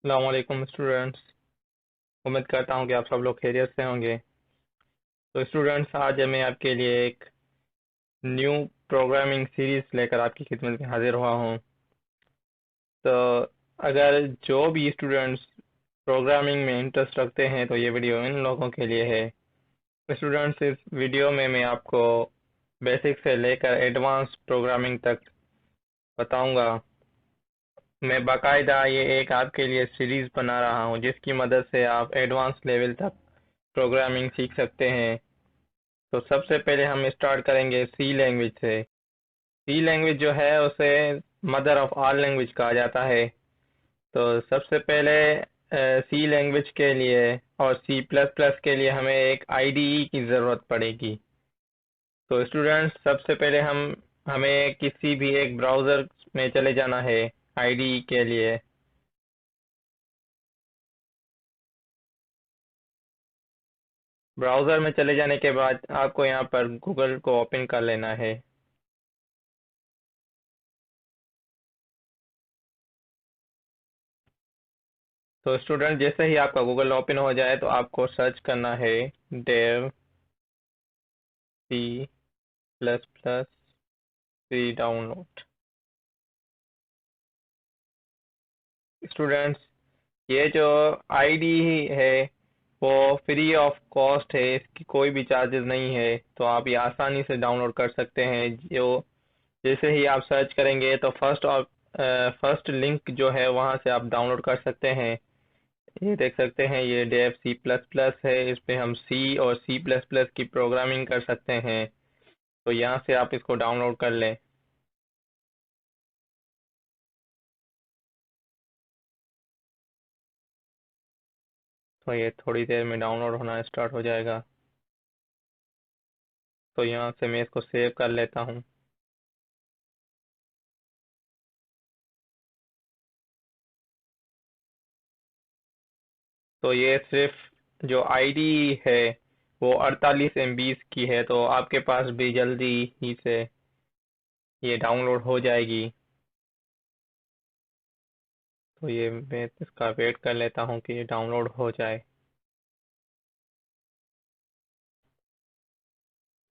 अस्सलामुअलैकुम स्टूडेंट्स। उम्मीद करता हूँ कि आप सब लोग खैरियत से होंगे। तो स्टूडेंट्स, आज मैं आपके लिए एक न्यू प्रोग्रामिंग सीरीज लेकर आपकी खिदमत में हाजिर हुआ हूँ। तो अगर जो भी स्टूडेंट्स प्रोग्रामिंग में इंटरेस्ट रखते हैं तो ये वीडियो इन लोगों के लिए है। स्टूडेंट्स, इस वीडियो में मैं आपको बेसिक से लेकर एडवांस प्रोग्रामिंग तक बताऊंगा। मैं बाकायदा ये एक आपके लिए सीरीज बना रहा हूँ जिसकी मदद से आप एडवांस लेवल तक प्रोग्रामिंग सीख सकते हैं। तो सबसे पहले हम स्टार्ट करेंगे सी लैंग्वेज से। सी लैंग्वेज जो है उसे मदर ऑफ ऑल लैंग्वेज कहा जाता है। तो सबसे पहले सी लैंग्वेज के लिए और सी प्लस प्लस के लिए हमें एक आईडीई की ज़रूरत पड़ेगी। तो स्टूडेंट्स, सबसे पहले हमें किसी भी एक ब्राउज़र में चले जाना है आईडीई के लिए। ब्राउज़र में चले जाने के बाद आपको यहाँ पर गूगल को ओपन कर लेना है। तो स्टूडेंट, जैसे ही आपका गूगल ओपन हो जाए तो आपको सर्च करना है डेव सी प्लस प्लस सी डाउनलोड। स्टूडेंट्स, ये जो आईडी है वो फ्री ऑफ कॉस्ट है, इसकी कोई भी चार्जेस नहीं है। तो आप ये आसानी से डाउनलोड कर सकते हैं। जो जैसे ही आप सर्च करेंगे तो फर्स्ट लिंक जो है वहाँ से आप डाउनलोड कर सकते हैं। ये देख सकते हैं, ये डेव सी प्लस प्लस है। इस पे हम सी और सी प्लस प्लस की प्रोग्रामिंग कर सकते हैं। तो यहाँ से आप इसको डाउनलोड कर लें। तो ये थोड़ी देर में डाउनलोड होना स्टार्ट हो जाएगा। तो यहाँ से मैं इसको सेव कर लेता हूँ। तो ये सिर्फ जो आईडी है वो 48 MB की है, तो आपके पास भी जल्दी ही से ये डाउनलोड हो जाएगी। तो ये मैं इसका वेट कर लेता हूँ कि ये डाउनलोड हो जाए।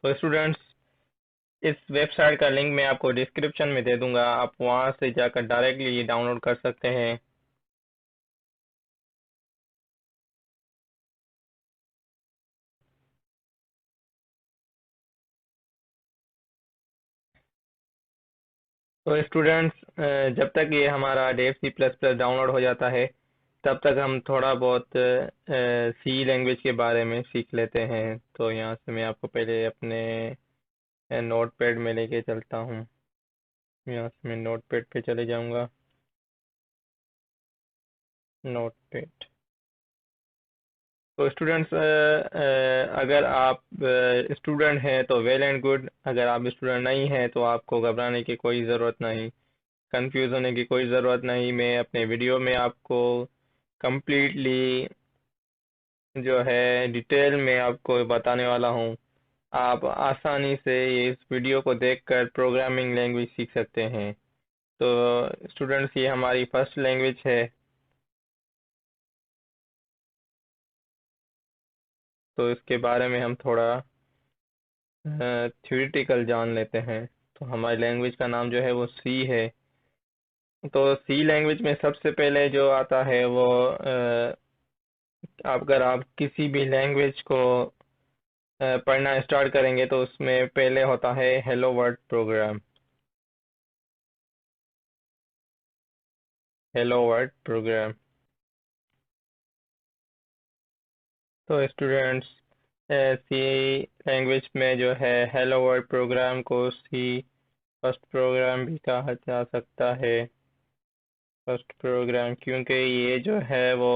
तो स्टूडेंट्स, इस वेबसाइट का लिंक मैं आपको डिस्क्रिप्शन में दे दूंगा, आप वहाँ से जाकर डायरेक्टली ये डाउनलोड कर सकते हैं। तो स्टूडेंट्स, जब तक ये हमारा Dev C plus plus download हो जाता है तब तक हम थोड़ा बहुत सी लैंग्वेज के बारे में सीख लेते हैं। तो यहाँ से मैं आपको पहले अपने नोट पैड में लेके चलता हूँ। यहाँ से मैं नोट पैड पे चले जाऊँगा। Note pad. तो स्टूडेंट्स, अगर आप स्टूडेंट हैं तो वेल एंड गुड। अगर आप स्टूडेंट नहीं हैं तो आपको घबराने की कोई ज़रूरत नहीं, कंफ्यूज होने की कोई ज़रूरत नहीं। मैं अपने वीडियो में आपको कंप्लीटली जो है डिटेल में आपको बताने वाला हूँ। आप आसानी से इस वीडियो को देखकर प्रोग्रामिंग लैंग्वेज सीख सकते हैं। तो स्टूडेंट्स, ये हमारी फर्स्ट लैंग्वेज है। तो इसके बारे में हम थोड़ा थ्योरेटिकल जान लेते हैं। तो हमारी लैंग्वेज का नाम जो है वो सी है। तो सी लैंग्वेज में सबसे पहले जो आता है वो अगर आप किसी भी लैंग्वेज को पढ़ना स्टार्ट करेंगे तो उसमें पहले होता है hello world program. Hello world program. तो स्टूडेंट्स, सी लैंग्वेज में जो है हेलो वर्ल्ड प्रोग्राम को सी फर्स्ट प्रोग्राम भी कहा जा सकता है। फर्स्ट प्रोग्राम क्योंकि ये जो है वो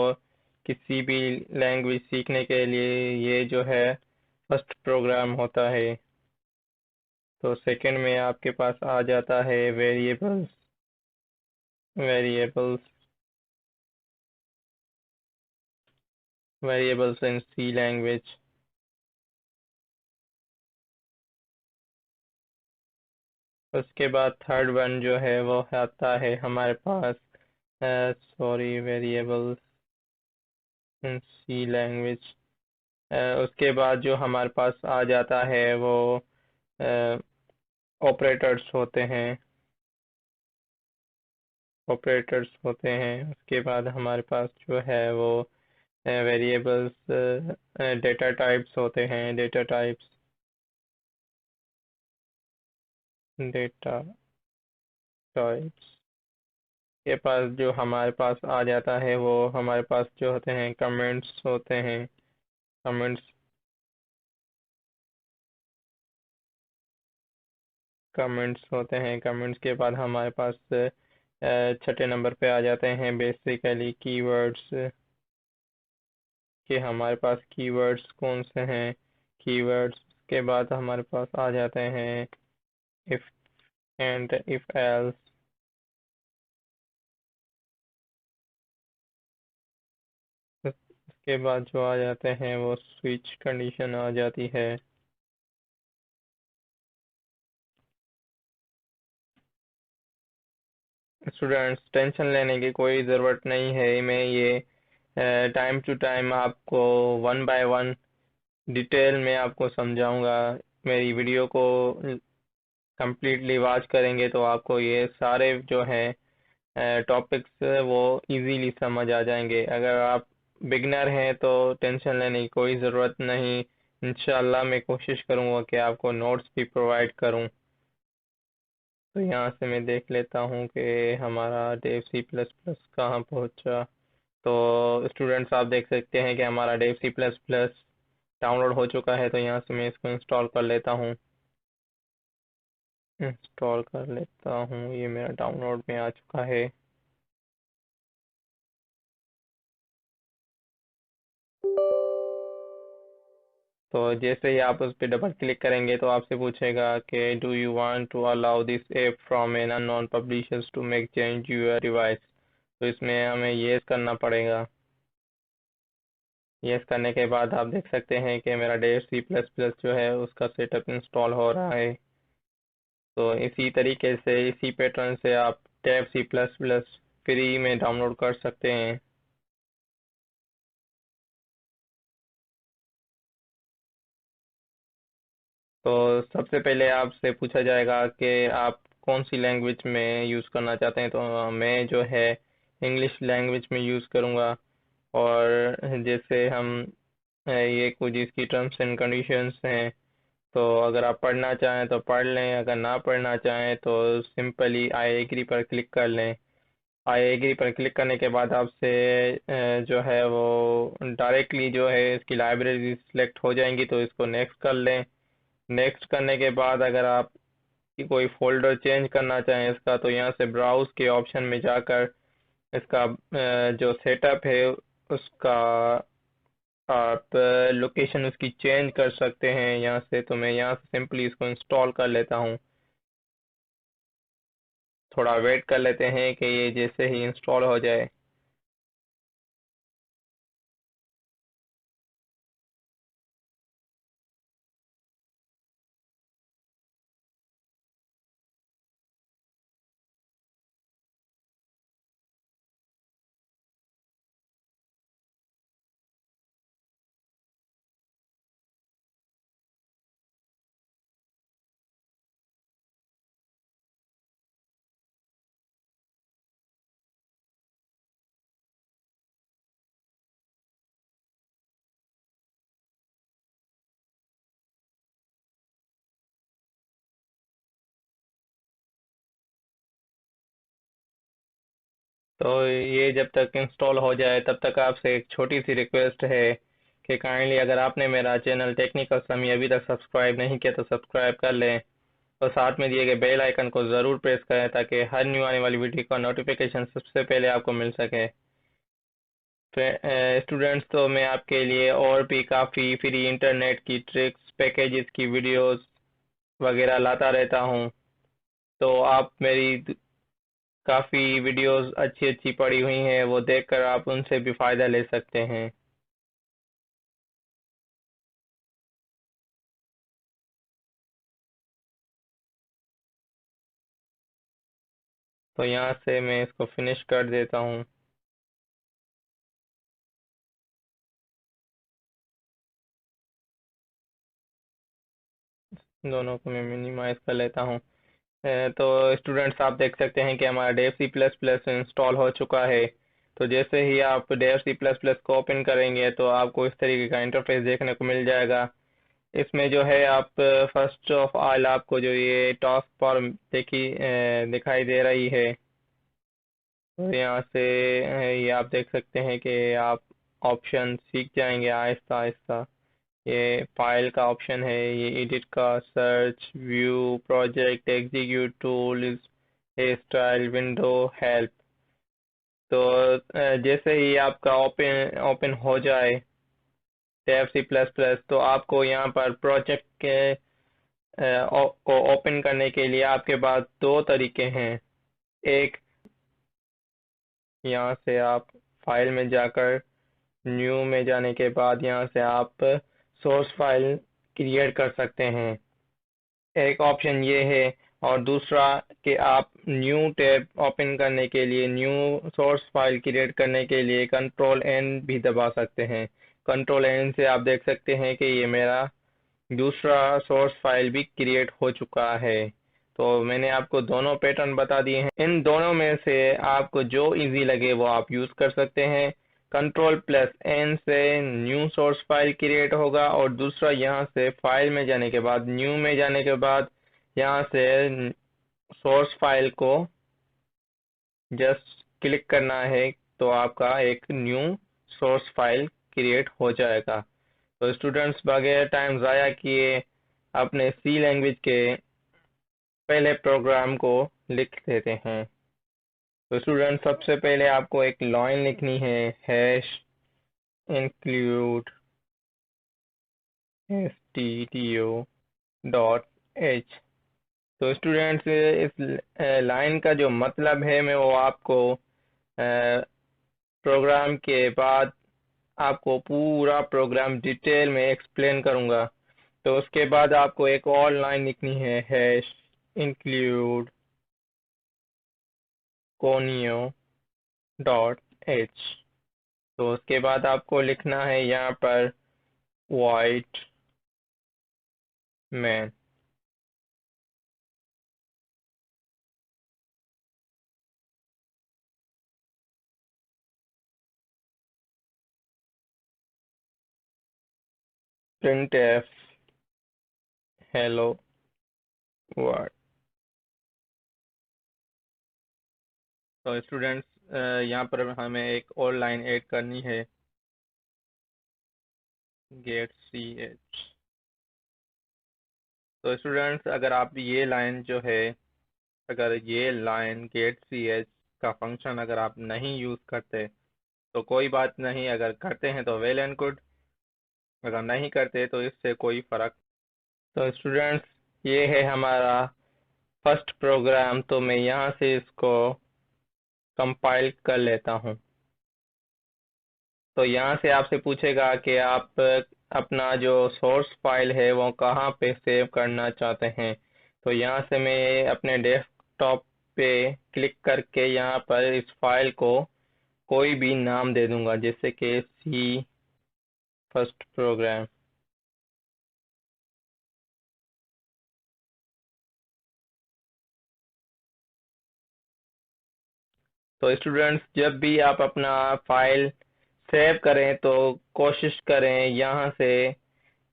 किसी भी लैंग्वेज सीखने के लिए ये जो है फर्स्ट प्रोग्राम होता है। तो सेकंड में आपके पास आ जाता है variables. Variables variables in C language. उसके बाद थर्ड वन जो है वो आता है हमारे पास sorry, variables in C language. उसके बाद जो हमारे पास आ जाता है वो ऑपरेटर्स होते हैं। ऑपरेटर्स होते हैं, उसके बाद हमारे पास जो है वो वेरिएबल्स, डेटा टाइप्स होते हैं। डेटा टाइप्स, डेटा टाइप्स के पास जो हमारे पास आ जाता है वो हमारे पास जो होते हैं कमेंट्स होते हैं। कमेंट्स, कमेंट्स होते हैं। कमेंट्स के बाद हमारे पास छठे नंबर पे आ जाते हैं बेसिकली कीवर्ड्स। कि हमारे पास कीवर्ड्स कौन से हैं। कीवर्ड्स के बाद हमारे पास आ जाते हैं इफ एंड इफ एल्स। उसके बाद जो आ जाते हैं वो स्विच कंडीशन आ जाती है। स्टूडेंट्स, टेंशन लेने की कोई ज़रूरत नहीं है। मैं ये टाइम टू टाइम आपको वन बाय वन डिटेल में आपको समझाऊंगा। मेरी वीडियो को कंप्लीटली वॉच करेंगे तो आपको ये सारे जो हैं टॉपिक्स वो इजीली समझ आ जाएंगे। अगर आप बिगनर हैं तो टेंशन लेने की कोई ज़रूरत नहीं। इंशाल्लाह मैं कोशिश करूंगा कि आपको नोट्स भी प्रोवाइड करूं। तो यहाँ से मैं देख लेता हूँ कि हमारा डेव सी प्लस प्लस कहाँ पहुँचा। तो स्टूडेंट्स, आप देख सकते हैं कि हमारा Dev C plus plus download हो चुका है। तो यहाँ से मैं इसको इंस्टॉल कर लेता हूँ। इंस्टॉल कर लेता हूँ, ये मेरा डाउनलोड में आ चुका है। तो जैसे ही आप उस पर डबल क्लिक करेंगे तो आपसे पूछेगा कि do you want to allow this app from an unknown publishers to make change your device. तो इसमें हमें येस करना पड़ेगा। येस करने के बाद आप देख सकते हैं कि मेरा डेव सी प्लस प्लस जो है उसका सेटअप इंस्टॉल हो रहा है। तो इसी तरीके से, इसी पैटर्न से आप Dev C plus plus free में डाउनलोड कर सकते हैं। तो सबसे पहले आपसे पूछा जाएगा कि आप कौन सी लैंग्वेज में यूज़ करना चाहते हैं। तो मैं जो है इंग्लिश लैंग्वेज में यूज़ करूँगा। और जैसे हम ये कुछ इसकी टर्म्स एंड कंडीशंस हैं। तो अगर आप पढ़ना चाहें तो पढ़ लें, अगर ना पढ़ना चाहें तो सिंपली आई एग्री पर क्लिक कर लें। आई एग्री पर क्लिक करने के बाद आपसे जो है वो डायरेक्टली जो है इसकी लाइब्रेरी सिलेक्ट हो जाएंगी। तो इसको नेक्स्ट कर लें। नेक्स्ट करने के बाद अगर आप कोई फोल्डर चेंज करना चाहें इसका, तो यहाँ से ब्राउज के ऑप्शन में जाकर इसका जो सेटअप है उसका आप लोकेशन उसकी चेंज कर सकते हैं यहाँ से। तो मैं यहाँ से सिंपली इसको इंस्टॉल कर लेता हूँ। थोड़ा वेट कर लेते हैं कि ये जैसे ही इंस्टॉल हो जाए। तो ये जब तक इंस्टॉल हो जाए तब तक आपसे एक छोटी सी रिक्वेस्ट है कि काइंडली अगर आपने मेरा चैनल टेक्निकल समी अभी तक सब्सक्राइब नहीं किया तो सब्सक्राइब कर लें। और साथ में दिए गए बेल आइकन को ज़रूर प्रेस करें ताकि हर न्यू आने वाली वीडियो का नोटिफिकेशन सबसे पहले आपको मिल सके। स्टूडेंट्स, तो मैं आपके लिए और भी काफ़ी फ्री इंटरनेट की ट्रिक्स, पैकेजेस की वीडियोस वगैरह लाता रहता हूँ। तो आप मेरी काफ़ी वीडियोस अच्छी अच्छी पड़ी हुई हैं, वो देखकर आप उनसे भी फ़ायदा ले सकते हैं। तो यहाँ से मैं इसको फिनिश कर देता हूँ। दोनों को मैं मिनिमाइज कर लेता हूँ। तो स्टूडेंट्स आप देख सकते हैं कि हमारा Dev C plus plus install हो चुका है। तो जैसे ही आप डेव सी प्लस प्लस को ओपन करेंगे तो आपको इस तरीके का इंटरफेस देखने को मिल जाएगा। इसमें जो है आप फर्स्ट ऑफ ऑल आपको जो ये टास्क फॉर्म दिखाई दे रही है। तो यहाँ से ये आप देख सकते हैं कि आप ऑप्शन सीख जाएंगे आहिस्ता आहिस्ता। ये फाइल का ऑप्शन है, ये एडिट का, search, view, project, execute, tools, style, window, help. तो जैसे ही आपका ओपन ओपन हो जाए टैब सी प्लस प्लस, तो आपको यहाँ पर प्रोजेक्ट के को ओपन करने के लिए आपके पास दो तरीके हैं। एक, यहाँ से आप फाइल में जाकर न्यू में जाने के बाद यहाँ से आप सोर्स फाइल क्रिएट कर सकते हैं, एक ऑप्शन ये है। और दूसरा कि आप न्यू टैब ओपन करने के लिए, न्यू सोर्स फाइल क्रिएट करने के लिए कंट्रोल एन भी दबा सकते हैं। कंट्रोल एन से आप देख सकते हैं कि ये मेरा दूसरा सोर्स फाइल भी क्रिएट हो चुका है। तो मैंने आपको दोनों पैटर्न बता दिए हैं। इन दोनों में से आपको जो इजी लगे वो आप यूज कर सकते हैं। कंट्रोल प्लस एन से न्यू सोर्स फाइल क्रिएट होगा, और दूसरा यहाँ से फाइल में जाने के बाद, न्यू में जाने के बाद यहाँ से सोर्स फाइल को जस्ट क्लिक करना है, तो आपका एक न्यू सोर्स फाइल क्रिएट हो जाएगा। तो स्टूडेंट्स बगैर टाइम ज़ाया किए अपने सी लैंग्वेज के पहले प्रोग्राम को लिख देते हैं। तो स्टूडेंट सबसे पहले आपको एक लाइन लिखनी है, hash include stdio dot H. तो स्टूडेंट्स इस लाइन का जो मतलब है मैं वो आपको प्रोग्राम के बाद आपको पूरा प्रोग्राम डिटेल में एक्सप्लेन करूंगा। तो उसके बाद आपको एक और लाइन लिखनी है, hash include conio dot H. तो उसके बाद आपको लिखना है यहाँ पर white man. Print F hello world. तो स्टूडेंट्स यहाँ पर हमें एक और लाइन ऐड करनी है, गेट सी एच। तो स्टूडेंट्स अगर आप ये लाइन जो है, अगर ये लाइन गेट सी एच का फंक्शन अगर आप नहीं यूज करते तो कोई बात नहीं, अगर करते हैं तो वेल एंड गुड, अगर नहीं करते तो इससे कोई फर्क। तो स्टूडेंट्स ये है हमारा फर्स्ट प्रोग्राम। तो मैं यहाँ से इसको कंपाइल कर लेता हूँ। तो यहाँ से आपसे पूछेगा कि आप अपना जो सोर्स फाइल है वो कहाँ पे सेव करना चाहते हैं। तो यहाँ से मैं अपने डेस्कटॉप पे क्लिक करके यहाँ पर इस फाइल को कोई भी नाम दे दूंगा, जैसे कि सी फर्स्ट प्रोग्राम। तो स्टूडेंट्स जब भी आप अपना फाइल सेव करें तो कोशिश करें यहाँ से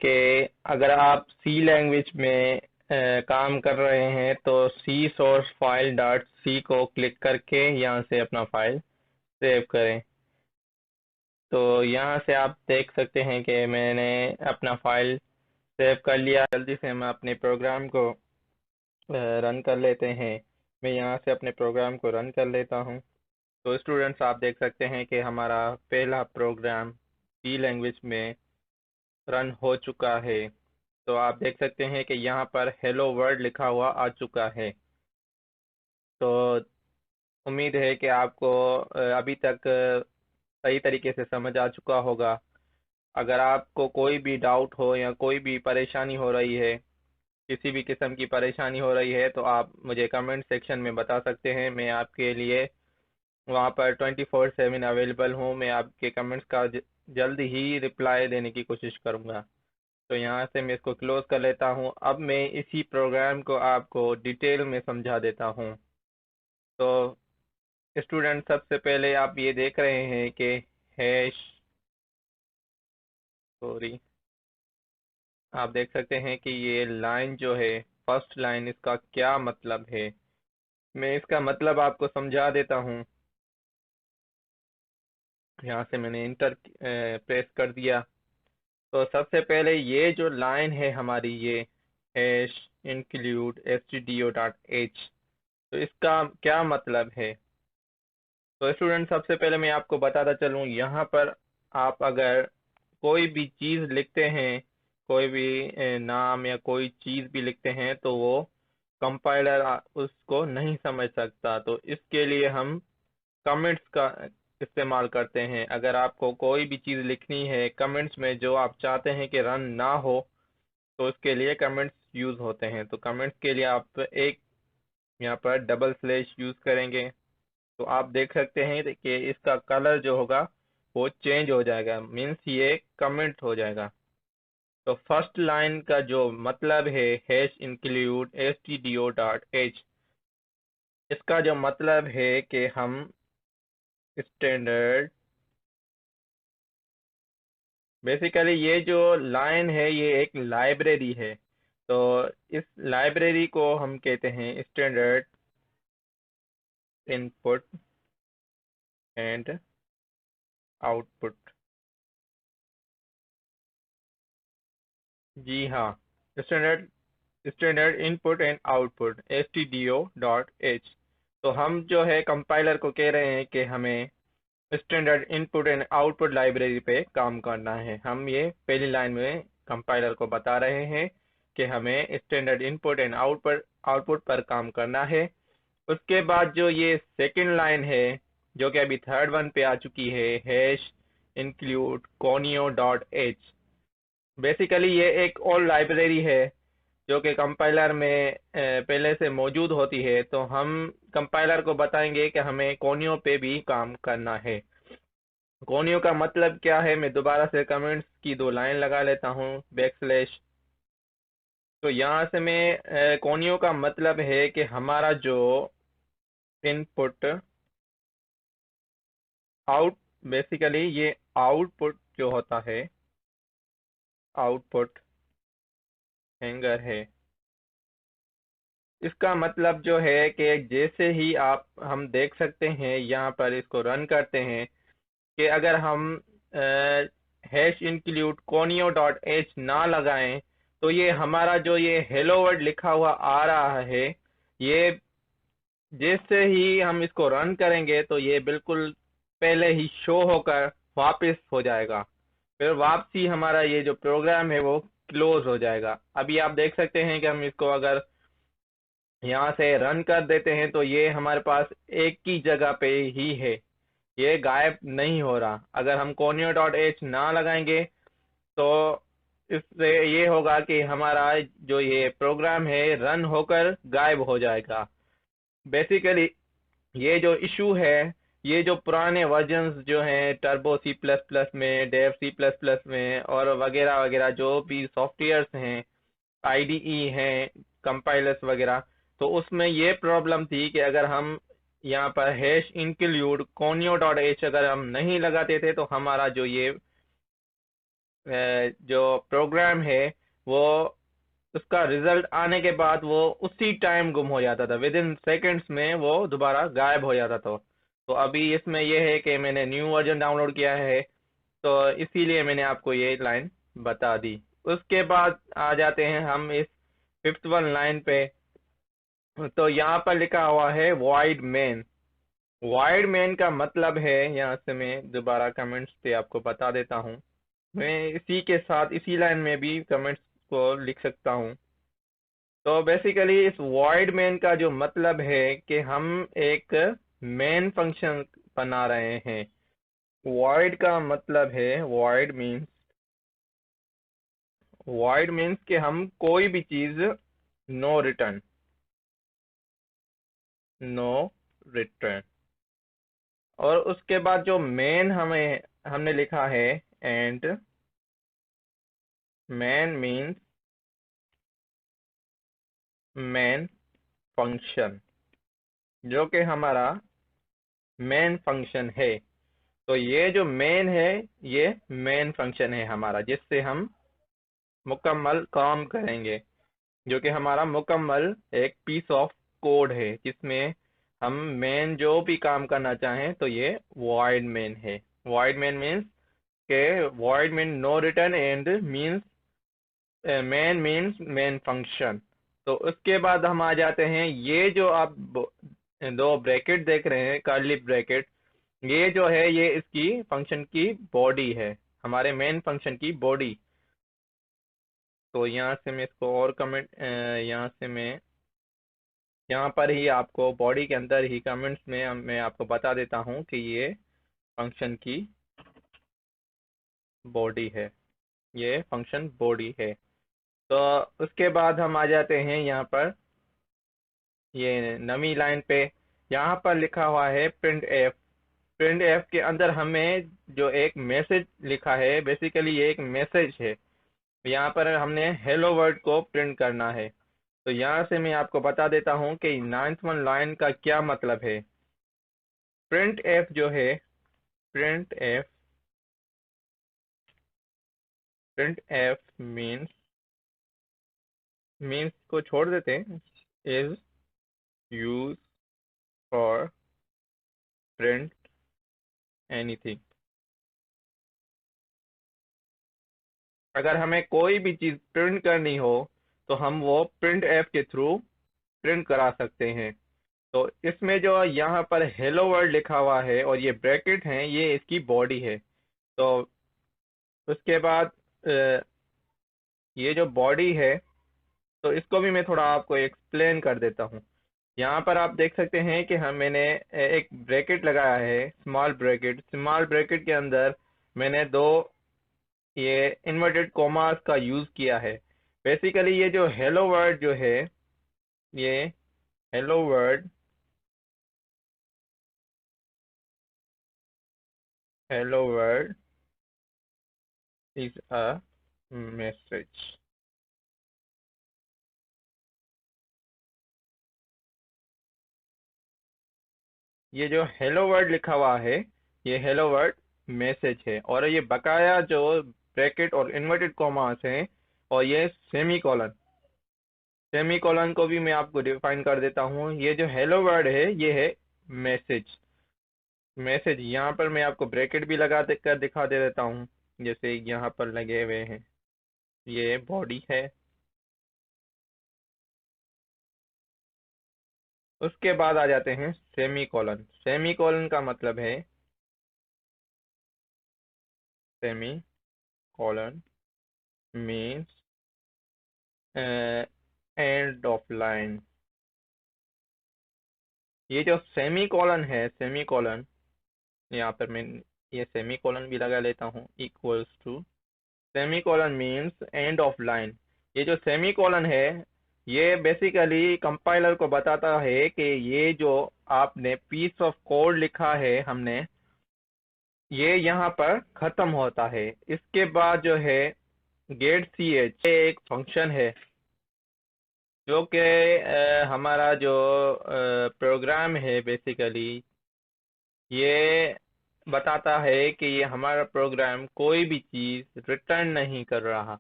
कि अगर आप सी लैंग्वेज में काम कर रहे हैं तो सी सोर्स फाइल डॉट सी को क्लिक करके यहाँ से अपना फाइल सेव करें। तो यहाँ से आप देख सकते हैं कि मैंने अपना फाइल सेव कर लिया। जल्दी से हम अपने प्रोग्राम को रन कर लेते हैं। मैं यहाँ से अपने प्रोग्राम को रन कर लेता हूँ। तो स्टूडेंट्स आप देख सकते हैं कि हमारा पहला प्रोग्राम सी लैंग्वेज में रन हो चुका है। तो आप देख सकते हैं कि यहाँ पर हेलो वर्ल्ड लिखा हुआ आ चुका है। तो उम्मीद है कि आपको अभी तक सही तरीके से समझ आ चुका होगा। अगर आपको कोई भी डाउट हो या कोई भी परेशानी हो रही है किसी भी किस्म की परेशानी हो रही है तो आप मुझे कमेंट सेक्शन में बता सकते हैं। मैं आपके लिए वहाँ पर 24/7 अवेलेबल हूँ। मैं आपके कमेंट्स का जल्द ही रिप्लाई देने की कोशिश करूँगा। तो यहाँ से मैं इसको क्लोज कर लेता हूँ। अब मैं इसी प्रोग्राम को आपको डिटेल में समझा देता हूँ। तो स्टूडेंट, सबसे पहले आप ये देख रहे हैं कि हैश, सॉरी, आप देख सकते हैं कि ये लाइन जो है, फर्स्ट लाइन, इसका क्या मतलब है। मैं इसका मतलब आपको समझा देता हूँ। यहाँ से मैंने इंटर प्रेस कर दिया। तो सबसे पहले ये जो लाइन है हमारी, ये हैश इंक्लूड stdio.h, तो इसका क्या मतलब है। तो स्टूडेंट, सबसे पहले मैं आपको बताता चलूँ, यहाँ पर आप अगर कोई भी चीज़ लिखते हैं, कोई भी नाम या कोई चीज़ भी लिखते हैं, तो वो कंपाइलर उसको नहीं समझ सकता। तो इसके लिए हम कमेंट्स का इस्तेमाल करते हैं। अगर आपको कोई भी चीज़ लिखनी है कमेंट्स में जो आप चाहते हैं कि रन ना हो, तो उसके लिए कमेंट्स यूज़ होते हैं। तो कमेंट्स के लिए आप एक यहाँ पर डबल स्लैश यूज़ करेंगे। तो आप देख सकते हैं कि इसका कलर जो होगा वो चेंज हो जाएगा, मीन्स ये कमेंट हो जाएगा। तो फर्स्ट लाइन का जो मतलब है हैश इंक्लूड stdio.h, इसका जो मतलब है कि हम स्टैंडर्ड, बेसिकली ये जो लाइन है ये एक लाइब्रेरी है। तो इस लाइब्रेरी को हम कहते हैं स्टैंडर्ड इनपुट एंड आउटपुट। जी हाँ, standard standard input and output stdio.h। तो हम जो है कंपाइलर को कह रहे हैं कि हमें standard input and output library पे काम करना है। हम ये पहली लाइन में कंपाइलर को बता रहे हैं कि हमें standard input and output output पर काम करना है। उसके बाद जो ये सेकंड लाइन है, जो कि अभी थर्ड वन पे आ चुकी है, हैश इंक्लूड conio.h, बेसिकली ये एक और लाइब्रेरी है जो कि कंपाइलर में पहले से मौजूद होती है। तो हम कंपाइलर को बताएंगे कि हमें कोनियो पे भी काम करना है। कोनियो का मतलब क्या है, मैं दोबारा से कमेंट्स की दो लाइन लगा लेता हूँ, बैकस्लैश। तो यहाँ से मैं कोनियो का मतलब है कि हमारा जो इनपुट आउट, बेसिकली ये आउटपुट जो होता है, आउटपुट हैंगर है। इसका मतलब जो है कि जैसे ही आप, हम देख सकते हैं यहाँ पर इसको रन करते हैं कि अगर हम हैश इंक्लूड conio.h ना लगाएं, तो ये हमारा जो ये हेलो वर्ड लिखा हुआ आ रहा है, ये जैसे ही हम इसको रन करेंगे तो ये बिल्कुल पहले ही शो होकर वापस हो जाएगा। फिर वापसी हमारा ये जो प्रोग्राम है वो क्लोज हो जाएगा। अभी आप देख सकते हैं कि हम इसको अगर यहाँ से रन कर देते हैं तो ये हमारे पास एक ही जगह पे ही है, ये गायब नहीं हो रहा। अगर हम conio.h ना लगाएंगे तो इससे ये होगा कि हमारा जो ये प्रोग्राम है रन होकर गायब हो जाएगा। बेसिकली ये जो इशू है, ये जो पुराने वर्जन्स जो हैं टर्बो सी प्लस प्लस में, डेव सी प्लस प्लस में और वगैरह वगैरह जो भी सॉफ्टवेयर्स हैं, आईडीई हैं, कंपाइलर्स वगैरह, तो उसमें ये प्रॉब्लम थी कि अगर हम यहाँ पर हैश इंक्लूड conio.h अगर हम नहीं लगाते थे तो हमारा जो ये जो प्रोग्राम है वो, उसका रिजल्ट आने के बाद वो उसी टाइम गुम हो जाता था, विद इन सेकेंड्स में वो दोबारा गायब हो जाता था। तो अभी इसमें ये है कि मैंने न्यू वर्जन डाउनलोड किया है, तो इसीलिए मैंने आपको ये लाइन बता दी। उसके बाद आ जाते हैं हम इस फिफ्थ वन लाइन पे। तो यहाँ पर लिखा हुआ है void main। void main का मतलब है, यहाँ से मैं दोबारा कमेंट्स पे आपको बता देता हूँ। मैं इसी के साथ इसी लाइन में भी कमेंट्स को लिख सकता हूँ। तो बेसिकली इस void main का जो मतलब है कि हम एक मेन फंक्शन बना रहे हैं। void का मतलब है, void मीन्स कि हम कोई भी चीज नो रिटर्न, नो रिटर्न। और उसके बाद जो मेन हमें हमने लिखा है, and main means main function, जो कि हमारा मेन फंक्शन है। तो ये जो मेन है, ये मेन फंक्शन है हमारा, जिससे हम मुकम्मल काम करेंगे, जो कि हमारा मुकम्मल एक पीस ऑफ कोड है, जिसमें हम मेन जो भी काम करना चाहें तो ये void मेन है। void मेन मीन्स के void mean no return, and means main means main function. तो उसके बाद हम आ जाते हैं, ये जो आप दो ब्रैकेट देख रहे हैं, कर्ली ब्रैकेट, ये जो है ये इसकी फंक्शन की बॉडी है, हमारे मेन फंक्शन की बॉडी। तो यहाँ से मैं इसको और कमेंट, यहाँ से मैं यहाँ पर ही आपको बॉडी के अंदर ही कमेंट्स में मैं आपको बता देता हूँ कि ये फंक्शन की बॉडी है, ये फंक्शन बॉडी है। तो उसके बाद हम आ जाते हैं यहाँ पर, ये नवी लाइन पे, यहाँ पर लिखा हुआ है प्रिंट एफ। प्रिंट एफ के अंदर हमें जो एक मैसेज लिखा है, बेसिकली ये एक मैसेज है। यहाँ पर हमने हेलो वर्ड को प्रिंट करना है। तो यहाँ से मैं आपको बता देता हूँ कि 9th वन लाइन का क्या मतलब है। प्रिंट एफ जो है, print F, print F means को छोड़ देते हैं, is use for print anything. अगर हमें कोई भी चीज प्रिंट करनी हो तो हम वो प्रिंट एफ के थ्रू प्रिंट करा सकते हैं। तो इसमें जो यहाँ पर हेलो वर्ल्ड लिखा हुआ है और ये ब्रैकेट है, ये इसकी बॉडी है। तो उसके बाद ये जो बॉडी है, तो इसको भी मैं थोड़ा आपको एक्सप्लेन कर देता हूँ। यहाँ पर आप देख सकते हैं कि मैंने एक ब्रैकेट लगाया है, स्मॉल ब्रैकेट। स्मॉल ब्रैकेट के अंदर मैंने दो ये इन्वर्टेड कॉमास का यूज किया है। बेसिकली ये जो हेलो वर्ड जो है, ये hello word, hello word is a message. ये जो हेलो वर्ड लिखा हुआ है, ये हेलो वर्ड मैसेज है। और ये बकाया जो ब्रैकेट और इन्वर्टेड कॉमास हैं, और ये सेमी कॉलन, सेमी कॉलन को भी मैं आपको डिफाइन कर देता हूँ। ये जो हेलो वर्ड है, ये है मैसेज। मैसेज यहाँ पर मैं आपको ब्रैकेट भी लगा दे कर दिखा दे देता हूँ, जैसे यहाँ पर लगे हुए हैं। ये बॉडी है। उसके बाद आ जाते हैं सेमी कॉलन। सेमी कॉलन का मतलब है, semi colon means end of line. ये जो सेमी कॉलन है, सेमी कॉलन, यहाँ पर मैं ये सेमी कॉलन भी लगा लेता हूँ, equals to, semicolon means end of line. ये जो सेमी कॉलन है, ये बेसिकली कंपाइलर को बताता है कि ये जो आपने पीस ऑफ कोड लिखा है हमने, ये यहाँ पर खत्म होता है। इसके बाद जो है गेट सी एच, ये एक फंक्शन है, जो कि हमारा जो प्रोग्राम है, बेसिकली ये बताता है कि ये हमारा प्रोग्राम कोई भी चीज़ रिटर्न नहीं कर रहा।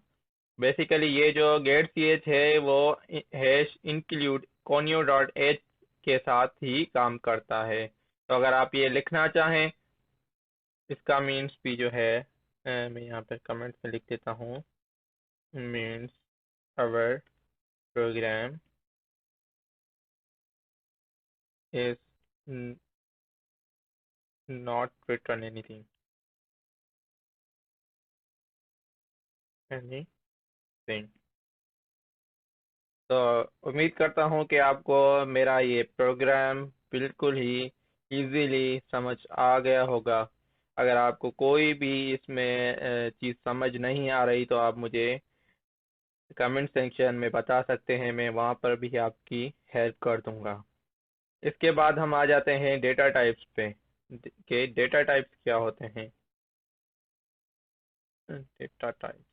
बेसिकली ये जो गेट सी एच है, वो hash include conio dot H के साथ ही काम करता है। तो अगर आप ये लिखना चाहें, इसका मीन्स भी जो है, मैं यहाँ पर कमेंट में लिख देता हूँ, means our program is not return anything, anything. तो उम्मीद करता हूँ कि आपको मेरा ये प्रोग्राम बिल्कुल ही इजीली समझ आ गया होगा। अगर आपको कोई भी इसमें चीज़ समझ नहीं आ रही, तो आप मुझे कमेंट सेक्शन में बता सकते हैं, मैं वहाँ पर भी आपकी हेल्प कर दूंगा। इसके बाद हम आ जाते हैं डेटा टाइप्स पे कि डेटा टाइप्स क्या होते हैं। डेटा टाइप,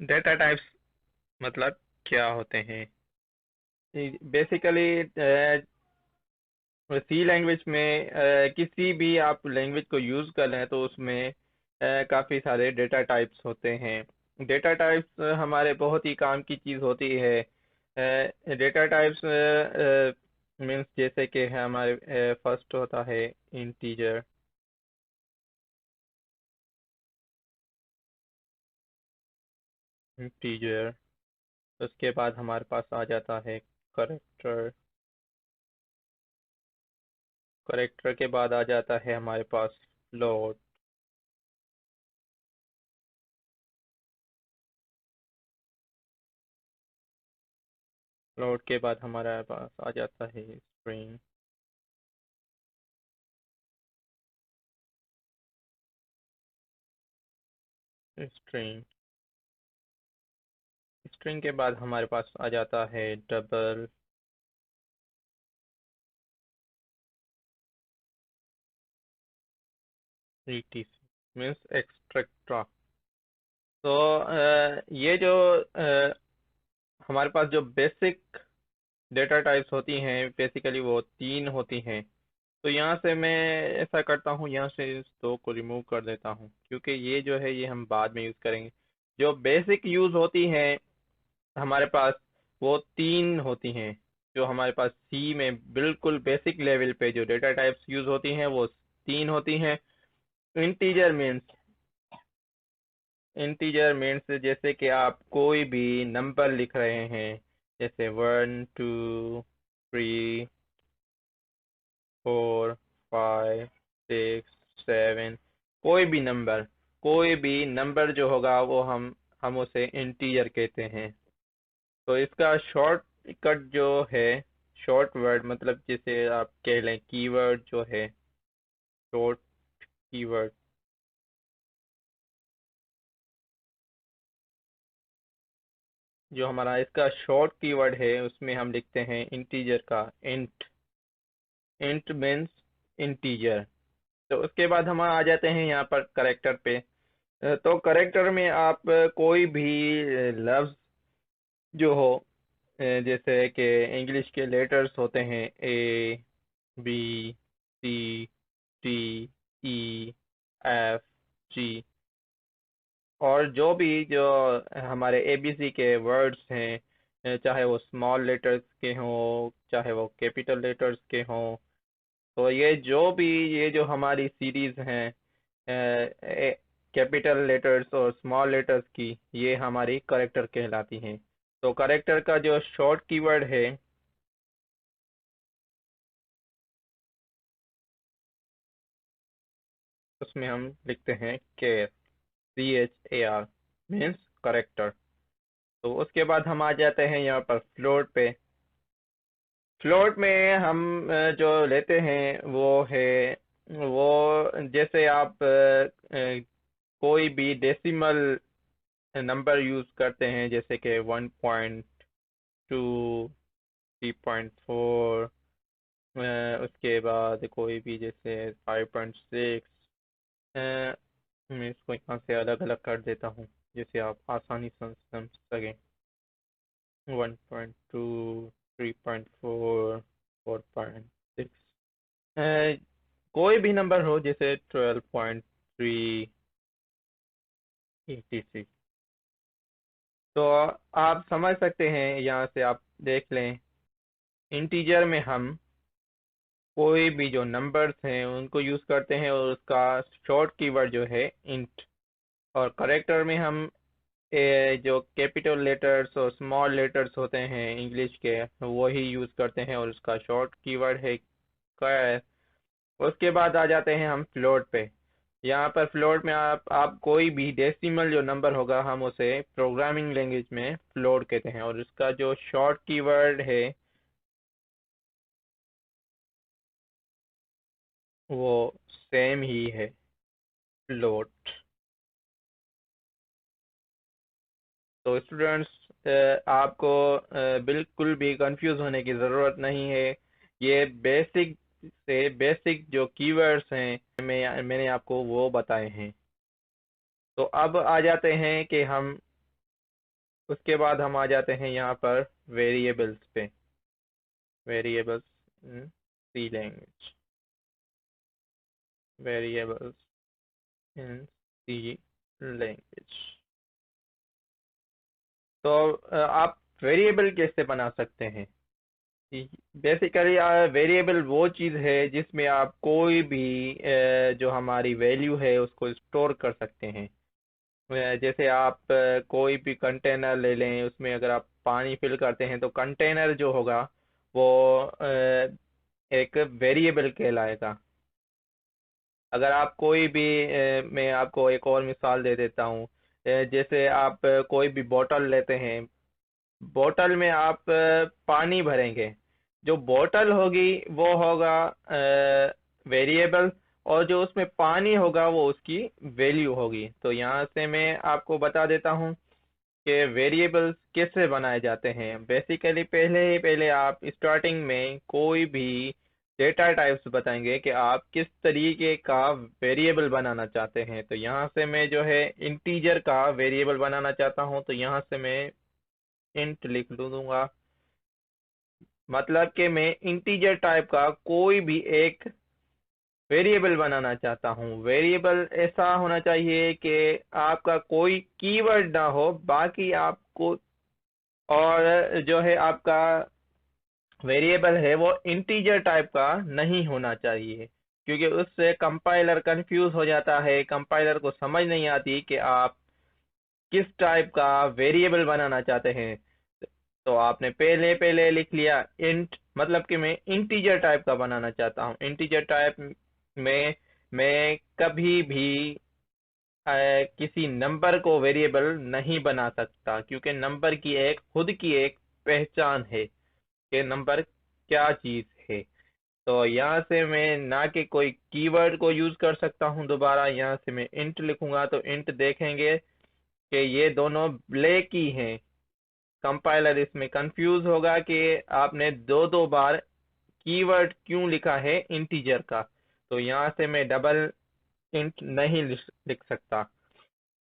डेटा टाइप्स मतलब क्या होते हैं? बेसिकली सी लैंग्वेज में किसी भी आप लैंग्वेज को यूज़ कर लें तो उसमें काफ़ी सारे डेटा टाइप्स होते हैं। डेटा टाइप्स हमारे बहुत ही काम की चीज़ होती है। डेटा टाइप्स मीन्स जैसे कि है हमारे फर्स्ट होता है इंटीजर। इंटीजर, उसके बाद हमारे पास आ जाता है करेक्टर। करेक्टर के बाद आ जाता है हमारे पास फ्लोट। फ्लोट के बाद हमारे पास आ जाता है स्ट्रिंग। स्ट्रिंग स्ट्रिंग के बाद हमारे पास आ जाता है डबल। etc means extra. तो ये जो हमारे पास जो बेसिक डेटा टाइप्स होती हैं बेसिकली वो तीन होती हैं। तो यहाँ से मैं ऐसा करता हूँ, यहाँ से इस दो को रिमूव कर देता हूँ क्योंकि ये जो है ये हम बाद में यूज़ करेंगे। जो बेसिक यूज़ होती हैं हमारे पास वो तीन होती हैं। जो हमारे पास सी में बिल्कुल बेसिक लेवल पे जो डेटा टाइप्स यूज़ होती हैं वो तीन होती हैं। इंटीजर मीन्स, इंटीजर मीन्स जैसे कि आप कोई भी नंबर लिख रहे हैं, जैसे 1 2 3 4 5 6 7, कोई भी नंबर जो होगा वो हम उसे इंटीजर कहते हैं। तो इसका शॉर्ट कट जो है, शॉर्ट वर्ड मतलब जिसे आप कह लें कीवर्ड जो है, शॉर्ट कीवर्ड, जो हमारा इसका शॉर्ट कीवर्ड है उसमें हम लिखते हैं इंटीजर का इंट। Int means integer. तो उसके बाद हम आ जाते हैं यहाँ पर करेक्टर पे। तो करेक्टर में आप कोई भी लफ्ज जो हो, जैसे कि इंग्लिश के लेटर्स होते हैं A B C D E F G, और जो भी जो हमारे ABC के वर्ड्स हैं, चाहे वो स्मॉल लेटर्स के हों चाहे वो कैपिटल लेटर्स के हों, तो ये जो हमारी सीरीज हैं कैपिटल लेटर्स और स्मॉल लेटर्स की, ये हमारी करेक्टर कहलाती हैं। तो करेक्टर का जो शॉर्ट कीवर्ड है उसमें हम लिखते हैं केयर, CHAR मीन्स करेक्टर। तो उसके बाद हम आ जाते हैं यहाँ पर फ्लोट पे। फ्लोट में हम जो लेते हैं वो जैसे आप कोई भी डेसिमल नंबर यूज करते हैं, जैसे कि 1.2, 3.4, उसके बाद कोई भी जैसे 5.6। मैं इसको यहाँ से अलग अलग कर देता हूँ जिससे आप आसानी से समझ सकें। 1.2, 3.4, 4.6, कोई भी नंबर हो जैसे 12.3, etc। तो आप समझ सकते हैं, यहाँ से आप देख लें इंटीजर में हम कोई भी जो नंबर्स हैं उनको यूज़ करते हैं और उसका शॉर्ट कीवर्ड जो है इंट। और करेक्टर में हम जो कैपिटल लेटर्स और स्मॉल लेटर्स होते हैं इंग्लिश के वही यूज़ करते हैं और उसका शॉर्ट कीवर्ड है कर। उसके बाद आ जाते हैं हम फ्लोट पे। यहाँ पर फ्लोट में आप कोई भी डेसिमल जो नंबर होगा हम उसे प्रोग्रामिंग लैंग्वेज में फ्लोट कहते हैं और उसका जो शॉर्ट कीवर्ड है वो सेम ही है, फ्लोट। तो स्टूडेंट्स, आपको बिल्कुल भी कंफ्यूज होने की ज़रूरत नहीं है। ये बेसिक से बेसिक जो कीवर्ड्स हैं मैंने आपको वो बताए हैं। तो अब आ जाते हैं कि हम उसके बाद हम आ जाते हैं यहाँ पर वेरिएबल्स पे। Variables in C language, variables in C language. तो आप वेरिएबल कैसे बना सकते हैं? बेसिकली वेरिएबल वो चीज़ है जिसमें आप कोई भी जो हमारी वैल्यू है उसको स्टोर कर सकते हैं। जैसे आप कोई भी कंटेनर ले लें, उसमें अगर आप पानी फिल करते हैं तो कंटेनर जो होगा वो एक वेरिएबल कहलाएगा। अगर आप कोई भी मैं आपको एक और मिसाल दे देता हूँ। जैसे आप कोई भी बोतल लेते हैं, बोतल में आप पानी भरेंगे, जो बोतल होगी वो होगा वेरिएबल, और जो उसमें पानी होगा वो उसकी वैल्यू होगी। तो यहाँ से मैं आपको बता देता हूँ कि वेरिएबल्स कैसे बनाए जाते हैं। बेसिकली पहले आप स्टार्टिंग में कोई भी डेटा टाइप्स बताएंगे कि आप किस तरीके का वेरिएबल बनाना चाहते हैं। तो यहाँ से मैं जो है इंटीजर का वेरिएबल बनाना चाहता हूँ, तो यहाँ से मैं इंट लिख दूंगा। मतलब कि मैं इंटीजर टाइप का कोई भी एक वेरिएबल बनाना चाहता हूँ। वेरिएबल ऐसा होना चाहिए कि आपका कोई कीवर्ड ना हो, बाकी आपको, और जो है आपका वेरिएबल है वो इंटीजर टाइप का नहीं होना चाहिए, क्योंकि उससे कंपाइलर कंफ्यूज हो जाता है। कंपाइलर को समझ नहीं आती कि आप किस टाइप का वेरिएबल बनाना चाहते हैं। तो आपने पहले पहले लिख लिया इंट, मतलब कि मैं इंटीजर टाइप का बनाना चाहता हूँ। इंटीजर टाइप में मैं कभी भी अ, किसी नंबर को वेरिएबल नहीं बना सकता, क्योंकि नंबर की एक खुद की एक पहचान है कि नंबर क्या चीज है। तो यहाँ से मैं ना कि कोई कीवर्ड को यूज कर सकता हूँ। दोबारा यहाँ से मैं इंट लिखूंगा तो इंट देखेंगे कि ये दोनों ब्लैक ही हैं। कंपाइलर इसमें कंफ्यूज होगा कि आपने दो दो बार कीवर्ड क्यों लिखा है इंटीजर का। तो यहाँ से मैं डबल इंट नहीं लिख सकता।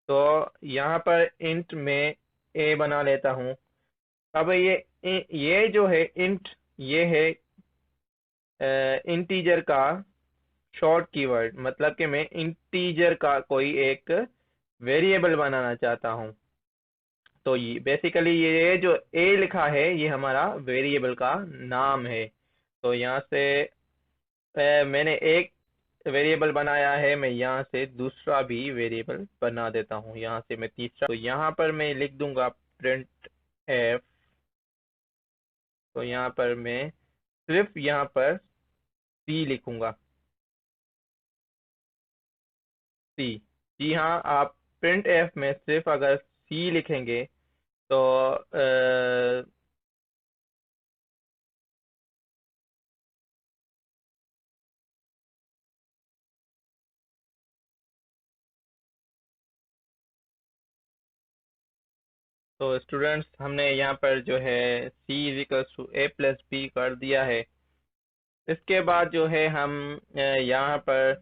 तो यहाँ पर इंट में ए बना लेता हूँ। अब ये जो है इंट, ये है इंटीजर का शॉर्ट कीवर्ड, मतलब कि मैं इंटीजर का कोई एक वेरिएबल बनाना चाहता हूँ। तो ये बेसिकली ये जो ए लिखा है ये हमारा वेरिएबल का नाम है। तो यहाँ से मैंने एक वेरिएबल बनाया है, मैं यहाँ से दूसरा भी वेरिएबल बना देता हूँ, यहाँ से मैं तीसरा। तो यहाँ पर मैं लिख दूंगा प्रिंट एफ। तो यहाँ पर मैं सिर्फ यहाँ पर सी लिखूंगा, सी। जी हाँ, आप प्रिंट एफ में सिर्फ अगर सी लिखेंगे तो तो स्टूडेंट्स, हमने यहाँ पर जो है c is equals to a plus b कर दिया है। इसके बाद जो है हम यहाँ पर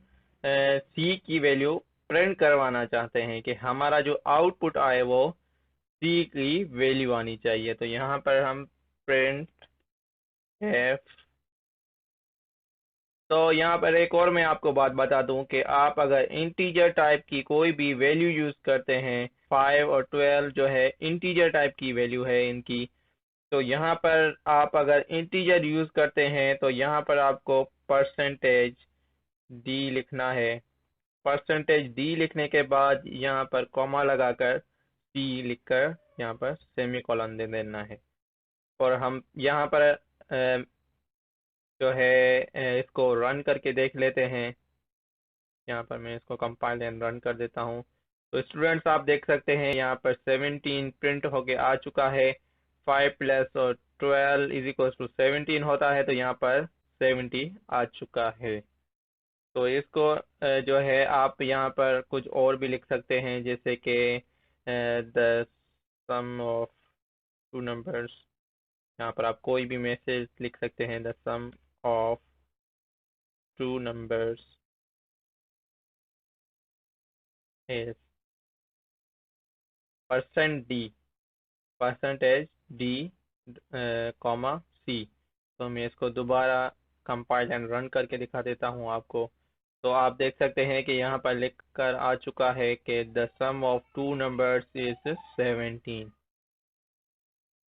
सी की वैल्यू प्रिंट करवाना चाहते हैं कि हमारा जो आउटपुट आए वो सी की वैल्यू आनी चाहिए। तो यहाँ पर हम प्रिंट एफ। तो यहाँ पर एक और मैं आपको बात बता दूं कि आप अगर इंटीजर टाइप की कोई भी वैल्यू यूज करते हैं, 5 और 12 जो है इंटीजर टाइप की वैल्यू है इनकी। तो यहाँ पर आप अगर इंटीजर यूज करते हैं तो यहाँ पर आपको परसेंटेज डी लिखना है। परसेंटेज डी लिखने के बाद यहाँ पर कॉमा लगाकर सी लिखकर यहाँ पर सेमीकोलन दे देना है। और हम यहाँ पर जो है इसको रन करके देख लेते हैं। यहाँ पर मैं इसको कंपाइल एंड रन कर देता हूँ। तो स्टूडेंट्स, आप देख सकते हैं यहाँ पर 17 प्रिंट होके आ चुका है। 5 + 12 = 17 होता है, तो यहाँ पर 70 आ चुका है। तो इसको जो है आप यहाँ पर कुछ और भी लिख सकते हैं, जैसे कि the sum of two numbers. यहाँ पर आप कोई भी मैसेज लिख सकते हैं, the sum of two numbers is percent d, percentage d comma c. तो मैं इसको दोबारा कंपाइल एंड रन करके दिखा देता हूँ आपको। तो आप देख सकते हैं कि यहाँ पर लिख कर आ चुका है कि the sum of two numbers is 17।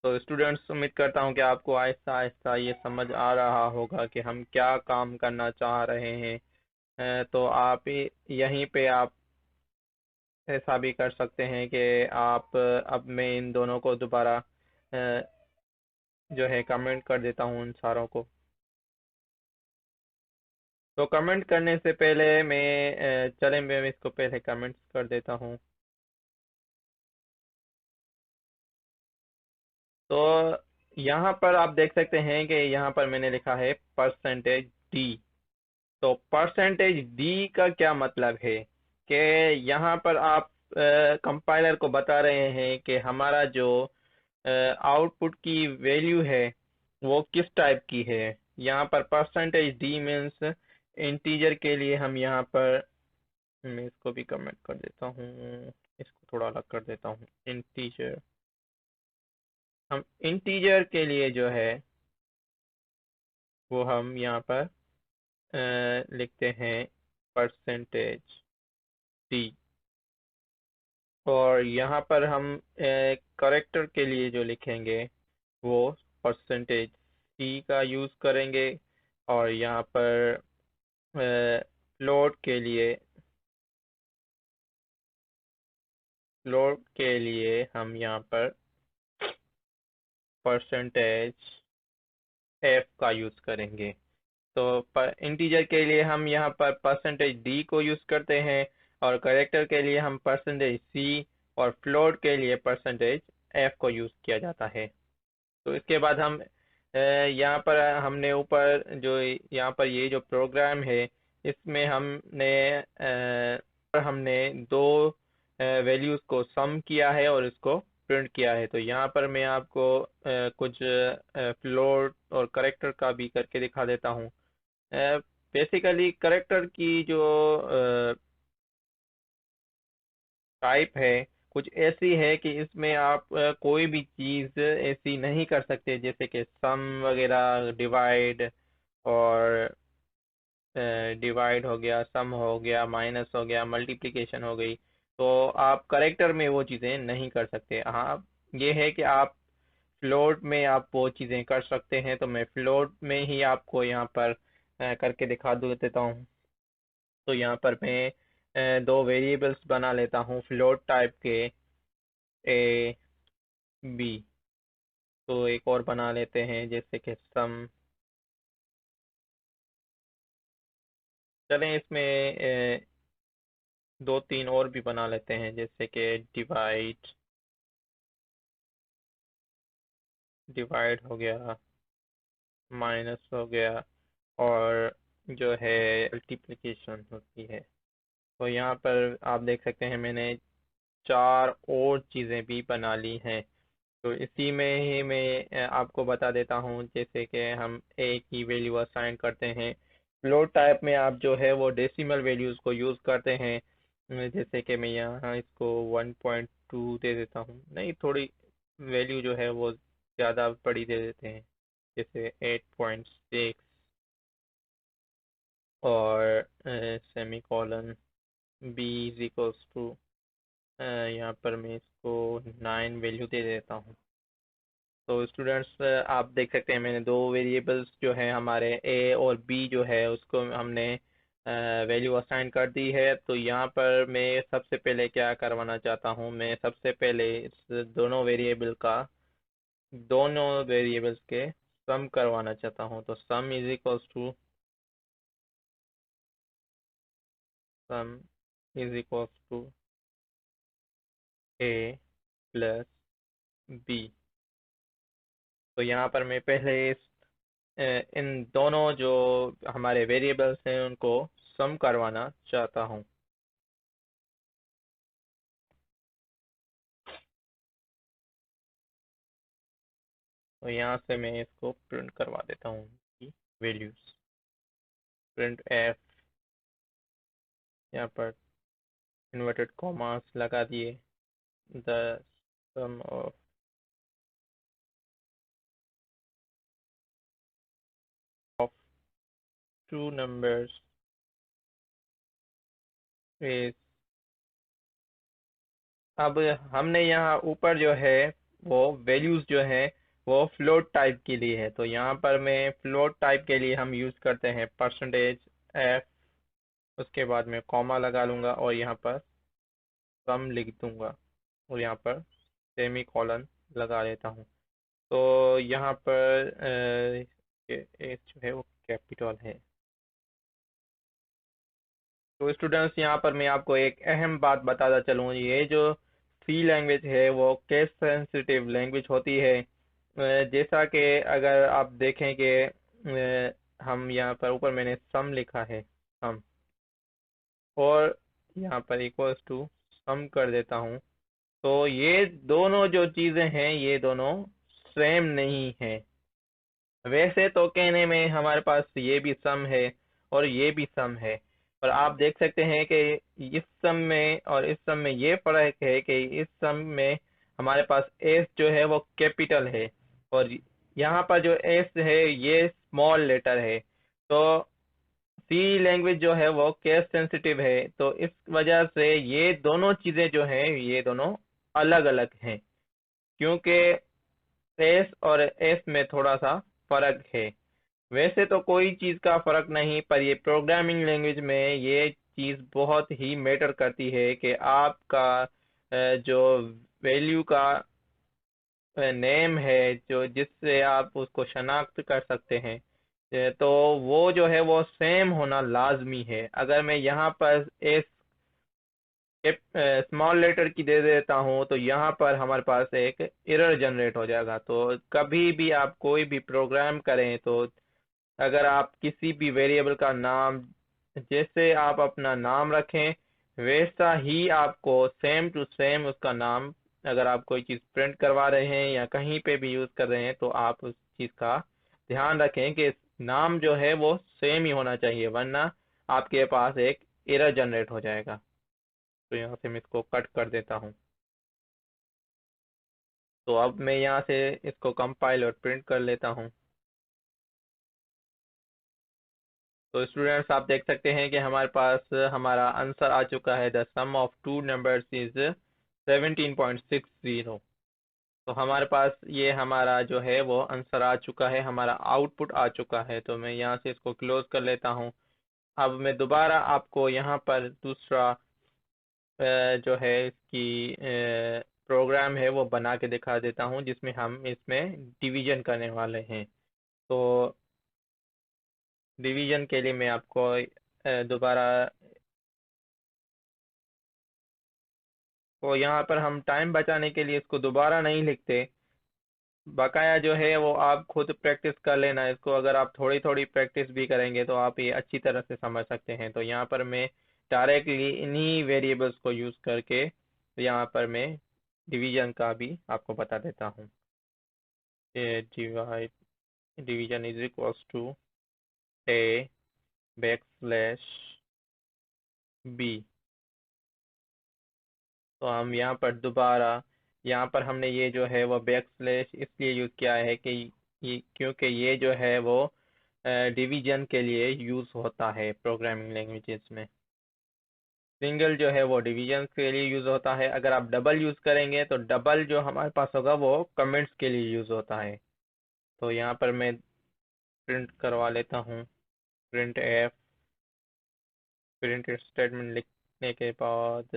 तो स्टूडेंट्स, उम्मीद करता हूँ कि आपको आहिस्ता आहिस्ता ये समझ आ रहा होगा कि हम क्या काम करना चाह रहे हैं। तो आप यहीं पे आप ऐसा भी कर सकते हैं कि आप अब मैं इन दोनों को दोबारा जो है कमेंट कर देता हूँ उन सारों को। तो कमेंट करने से पहले चलें मैं इसको पहले कमेंट्स कर देता हूँ। तो यहाँ पर आप देख सकते हैं कि यहाँ पर मैंने लिखा है परसेंटेज डी। तो परसेंटेज डी का क्या मतलब है कि यहाँ पर आप कंपाइलर को बता रहे हैं कि हमारा जो आउटपुट की वैल्यू है वो किस टाइप की है। यहाँ पर परसेंटेज डी मीन्स इंटीजर के लिए हम यहाँ पर, मैं इसको भी कमेंट कर देता हूँ, इसको थोड़ा अलग कर देता हूँ, इंटीजर। हम इंटीजर के लिए जो है वो हम यहाँ पर लिखते हैं परसेंटेज डी। और यहाँ पर हम करेक्टर के लिए जो लिखेंगे वो परसेंटेज सी का यूज़ करेंगे। और यहाँ पर फ्लोट के लिए, हम यहाँ पर परसेंटेज एफ का यूज़ करेंगे। तो इंटीजर के लिए हम यहाँ पर परसेंटेज डी को यूज़ करते हैं, और करेक्टर के लिए हम परसेंटेज सी, और फ्लोट के लिए परसेंटेज एफ को यूज़ किया जाता है। तो इसके बाद हम यहाँ पर हमने ऊपर जो यहाँ पर ये जो प्रोग्राम है इसमें हमने दो वैल्यूज़ को सम किया है और इसको प्रिंट किया है। तो यहाँ पर मैं आपको कुछ फ्लोट और करेक्टर का भी करके दिखा देता हूँ। बेसिकली करेक्टर की जो टाइप है कुछ ऐसी है कि इसमें आप कोई भी चीज़ ऐसी नहीं कर सकते, जैसे कि सम वगैरह, डिवाइड, और डिवाइड हो गया, सम हो गया, माइनस हो गया, मल्टीप्लिकेशन हो गई। तो आप करेक्टर में वो चीज़ें नहीं कर सकते। हाँ, ये है कि आप फ्लोट में आप वो चीज़ें कर सकते हैं। तो मैं फ्लोट में ही आपको यहाँ पर करके दिखा देता हूँ। तो यहाँ पर मैं दो वेरिएबल्स बना लेता हूँ फ्लोट टाइप के, ए बी। तो एक और बना लेते हैं, जैसे कि सम। चलें इसमें दो तीन और भी बना लेते हैं, जैसे कि डिवाइड, हो गया, माइनस हो गया, और जो है मल्टीप्लिकेशन होती है। तो यहाँ पर आप देख सकते हैं मैंने चार और चीज़ें भी बना ली हैं। तो इसी में ही मैं आपको बता देता हूँ, जैसे कि हम ए की वैल्यू असाइन करते हैं। फ्लोट टाइप में आप जो है वो डेसिमल वैल्यूज़ को यूज़ करते हैं। जैसे कि मैं यहाँ इसको 1.2 दे देता हूँ, नहीं, थोड़ी वैल्यू जो है वो ज़्यादा बड़ी दे देते हैं, जैसे 8.6, और semicolon b is equals to, यहाँ पर मैं इसको 9 वैल्यू दे देता हूँ। तो स्टूडेंट्स, आप देख सकते हैं मैंने दो वेरिएबल्स जो हैं हमारे ए और बी जो है उसको हमने वैल्यू असाइन कर दी है। तो यहाँ पर मैं सबसे पहले क्या करवाना चाहता हूँ, मैं सबसे पहले इस दोनों वेरिएबल्स के सम करवाना चाहता हूँ। तो sum is equals to, sum is equals to a plus b. तो यहाँ पर मैं पहले इन दोनों जो हमारे वेरिएबल्स हैं उनको सम करवाना चाहता हूँ। तो यहाँ से मैं इसको प्रिंट करवा देता हूँ कि वैल्यूज प्रिंट एफ, यहाँ पर इन्वर्टेड कॉमास लगा दिए, the sum of two numbers is. अब हमने यहाँ ऊपर जो है वो वैल्यूज जो है वो फ्लोट टाइप के लिए है, तो यहाँ पर मैं फ्लोट टाइप के लिए हम यूज करते हैं परसेंटेज एफ, उसके बाद मैं कॉमा लगा लूंगा और यहाँ पर सम लिख दूंगा और यहाँ पर सेमी कॉलन लगा लेता हूँ। तो यहाँ पर ये जो है वो कैपिटल है। तो स्टूडेंट्स यहाँ पर मैं आपको एक अहम बात बताता चलूँ, ये जो सी लैंग्वेज है वो केस सेंसिटिव लैंग्वेज होती है। जैसा कि अगर आप देखें कि हम यहाँ पर ऊपर मैंने सम लिखा है सम, और यहाँ पर इक्वल्स टू सम कर देता हूँ, तो ये दोनों जो चीज़ें हैं ये दोनों सेम नहीं है। वैसे तो कहने में हमारे पास ये भी सम है और ये भी सम है, पर आप देख सकते हैं कि इस सम में और इस सम में ये फर्क है कि इस सम में हमारे पास एस जो है वो कैपिटल है और यहाँ पर जो एस है ये स्मॉल लेटर है। तो सी लैंग्वेज जो है वो केस सेंसिटिव है, तो इस वजह से ये दोनों चीजें जो हैं ये दोनों अलग अलग हैं, क्योंकि एस और एस में थोड़ा सा फर्क है। वैसे तो कोई चीज का फर्क नहीं, पर ये प्रोग्रामिंग लैंग्वेज में ये चीज बहुत ही मैटर करती है कि आपका जो वैल्यू का नेम है जो जिससे आप उसको शनाख्त कर सकते हैं, तो वो जो है वो सेम होना लाजमी है। अगर मैं यहाँ पर एस स्मॉल लेटर की दे देता हूँ तो यहाँ पर हमारे पास एक एरर जनरेट हो जाएगा। तो कभी भी आप कोई भी प्रोग्राम करें तो अगर आप किसी भी वेरिएबल का नाम, जैसे आप अपना नाम रखें वैसा ही आपको सेम टू सेम उसका नाम, अगर आप कोई चीज़ प्रिंट करवा रहे हैं या कहीं पे भी यूज़ कर रहे हैं तो आप उस चीज़ का ध्यान रखें कि नाम जो है वो सेम ही होना चाहिए, वरना आपके पास एक एरर जनरेट हो जाएगा। तो यहाँ से मैं इसको कट कर देता हूँ। तो अब मैं यहाँ से इसको कंपाइल और प्रिंट कर लेता हूँ। तो स्टूडेंट्स आप देख सकते हैं कि हमारे पास हमारा आंसर आ चुका है, the sum of two numbers is 17.60। तो हमारे पास ये हमारा जो है वो आंसर आ चुका है, हमारा आउटपुट आ चुका है। तो मैं यहाँ से इसको क्लोज कर लेता हूँ। अब मैं दोबारा आपको यहाँ पर दूसरा जो है इसकी प्रोग्राम है वो बना के दिखा देता हूँ, जिसमें हम इसमें डिवीजन करने वाले हैं। तो डिवीजन के लिए मैं आपको दोबारा, तो यहाँ पर हम टाइम बचाने के लिए इसको दोबारा नहीं लिखते, बकाया जो है वो आप खुद प्रैक्टिस कर लेना इसको। अगर आप थोड़ी थोड़ी प्रैक्टिस भी करेंगे तो आप ये अच्छी तरह से समझ सकते हैं। तो यहाँ पर मैं डायरेक्टली इन्हीं वेरिएबल्स को यूज़ करके यहाँ पर मैं डिवीजन का भी आपको बता देता हूँ। Divide division is equals to a backslash b. तो हम यहाँ पर दोबारा, यहाँ पर हमने ये जो है वो बैक स्लैश इसलिए यूज़ किया है कि ये, क्योंकि ये जो है वो डिवीजन के लिए यूज़ होता है प्रोग्रामिंग लैंग्वेजेस में। सिंगल जो है वो डिवीजन के लिए यूज़ होता है, अगर आप डबल यूज़ करेंगे तो डबल जो हमारे पास होगा वो कमेंट्स के लिए यूज़ होता है। तो यहाँ पर मैं प्रिंट करवा लेता हूँ, प्रिंट एफ, प्रिंट स्टेटमेंट लिखने के बाद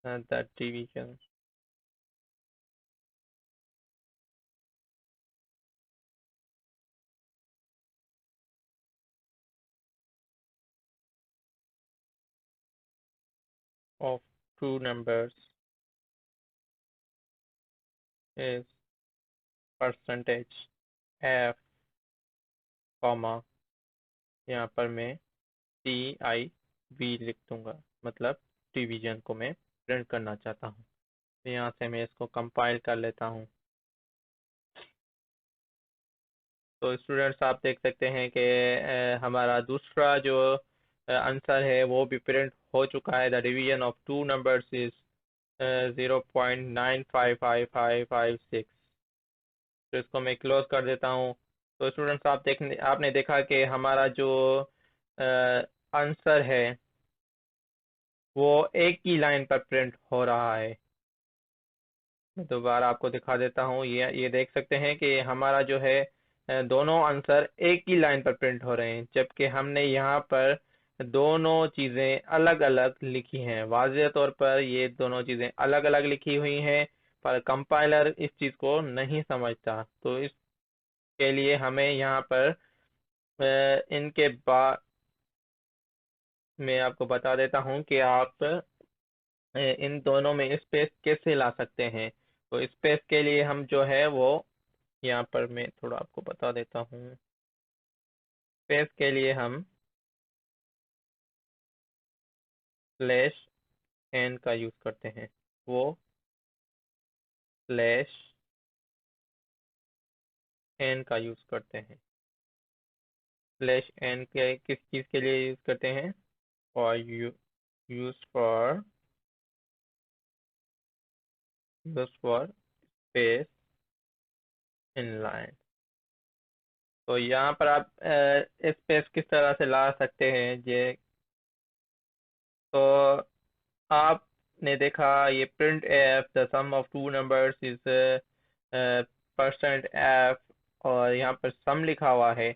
the division of two numbers is percentage F, comma, यहाँ पर मैं TIV लिख दूंगा, मतलब डिवीजन को मैं प्रिंट करना चाहता हूँ। तो यहाँ से मैं इसको कंपाइल कर लेता हूँ। तो स्टूडेंट्स आप देख सकते हैं कि हमारा दूसरा जो आंसर है वो भी प्रिंट हो चुका है। The division of two numbers is 0.955556। तो इसको मैं क्लोज कर देता हूँ। तो स्टूडेंट्स आपने देखा कि हमारा जो आंसर है वो एक ही लाइन पर प्रिंट हो रहा है। मैं दोबारा आपको दिखा देता हूँ। ये देख सकते हैं कि हमारा जो है दोनों आंसर एक ही लाइन पर प्रिंट हो रहे हैं, जबकि हमने यहाँ पर दोनों चीज़ें अलग अलग लिखी हैं। वाज़ेह तौर पर ये दोनों चीज़ें अलग अलग लिखी हुई हैं, पर कंपाइलर इस चीज़ को नहीं समझता। तो इसके लिए हमें यहाँ पर इनके बाद मैं आपको बता देता हूँ कि आप इन दोनों में स्पेस कैसे ला सकते हैं। तो स्पेस के लिए हम जो है वो यहाँ पर मैं थोड़ा आपको बता देता हूँ। स्पेस के लिए हम स्लैश एन का यूज करते हैं। वो स्लैश एन का यूज करते हैं। स्लैश एन के किस चीज के लिए यूज करते हैं? और use for space in line. तो यहाँ पर आप स्पेस किस तरह से ला सकते हैं ये? तो आपने देखा ये print f the sum of two numbers is %f, और यहाँ पर सम लिखा हुआ है।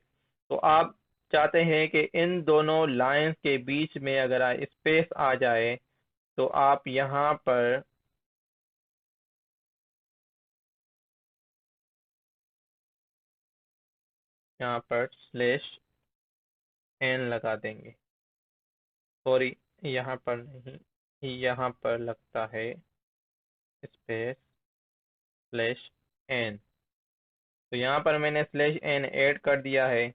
तो आप चाहते हैं कि इन दोनों लाइंस के बीच में अगर स्पेस आ जाए, तो आप यहाँ पर स्लैश एन लगा देंगे। सॉरी, यहाँ पर नहीं, यहाँ पर लगता है स्पेस स्लैश एन। तो यहाँ पर मैंने स्लैश एन ऐड कर दिया है।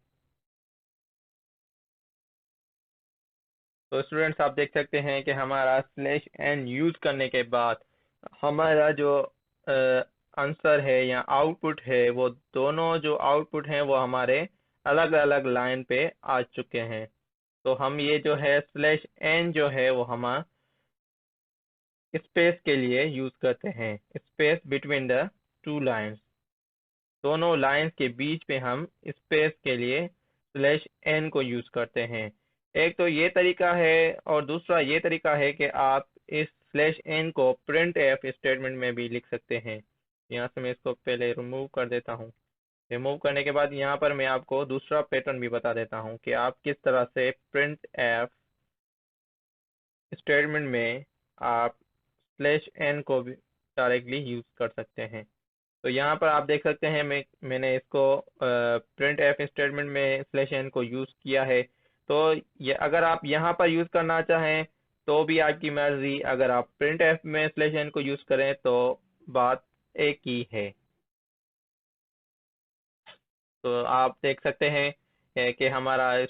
तो स्टूडेंट्स आप देख सकते हैं कि हमारा स्लैश एन यूज करने के बाद हमारा जो आंसर है या आउटपुट है, वो दोनों जो आउटपुट हैं वो हमारे अलग अलग लाइन पे आ चुके हैं। तो हम ये जो है स्लैश एन जो है वो हम स्पेस के लिए यूज करते हैं। Space between the two lines, दोनों लाइंस के बीच में हम स्पेस के लिए स्लैश एन को यूज करते हैं। एक तो ये तरीका है, और दूसरा ये तरीका है कि आप इस स्लैश एन को प्रिंट एफ स्टेटमेंट में भी लिख सकते हैं। यहाँ से मैं इसको पहले रिमूव कर देता हूँ। रिमूव करने के बाद यहाँ पर मैं आपको दूसरा पैटर्न भी बता देता हूँ कि आप किस तरह से प्रिंट एफ स्टेटमेंट में आप स्लैश एन को भी डायरेक्टली यूज कर सकते हैं। तो यहाँ पर आप देख सकते हैं मैंने इसको प्रिंट एफ स्टेटमेंट में स्लैश एन को यूज किया है। तो ये अगर आप यहाँ पर यूज करना चाहें तो भी आपकी मर्जी, अगर आप प्रिंट एफ में स्लैश एन को यूज करें तो बात एक ही है। तो आप देख सकते हैं कि हमारा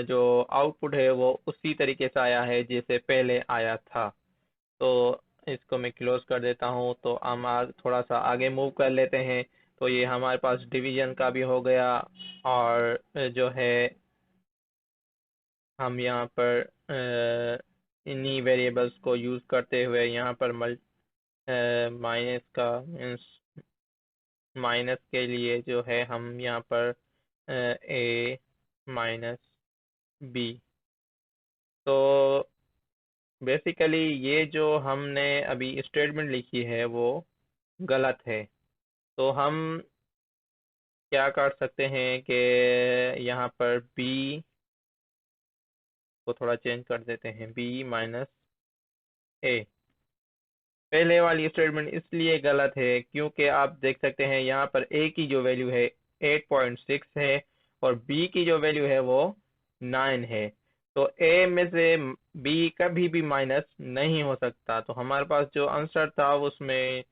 जो आउटपुट है वो उसी तरीके से आया है जैसे पहले आया था। तो इसको मैं क्लोज कर देता हूँ। तो हम थोड़ा सा आगे मूव कर लेते हैं। तो ये हमारे पास डिवीजन का भी हो गया, और जो है हम यहाँ पर इन्हीं वेरिएबल्स को यूज करते हुए यहाँ पर माइनस का मीन्स माइनस के लिए जो है हम यहाँ पर ए माइनस बी। तो बेसिकली ये जो हमने अभी स्टेटमेंट लिखी है वो गलत है। तो हम क्या कर सकते हैं कि यहाँ पर b को थोड़ा चेंज कर देते हैं, b माइनस ए। पहले वाली स्टेटमेंट इसलिए गलत है क्योंकि आप देख सकते हैं यहाँ पर a की जो वैल्यू है 8.6 है, और b की जो वैल्यू है वो 9 है। तो a में से b कभी भी माइनस नहीं हो सकता। तो हमारे पास जो आंसर था उसमें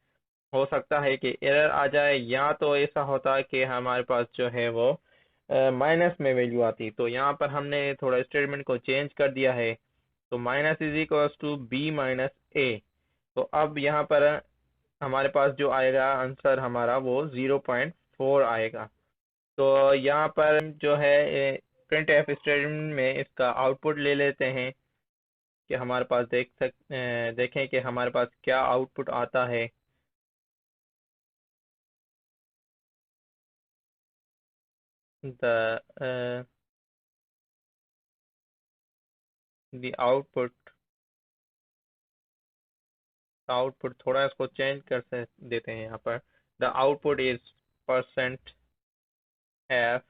हो सकता है कि एरर आ जाए, या तो ऐसा होता है कि हमारे पास जो है वो माइनस में वैल्यू आती। तो यहाँ पर हमने थोड़ा स्टेटमेंट को चेंज कर दिया है। तो minus is equals to b minus a. तो अब यहाँ पर हमारे पास जो आएगा आंसर हमारा वो 0.4 आएगा। तो यहाँ पर जो है प्रिंट एफ स्टेटमेंट में इसका आउटपुट ले लेते हैं कि हमारे पास देखें कि हमारे पास क्या आउटपुट आता है। द द आउटपुट थोड़ा इसको चेंज कर से देते हैं यहाँ पर। The output is percent F,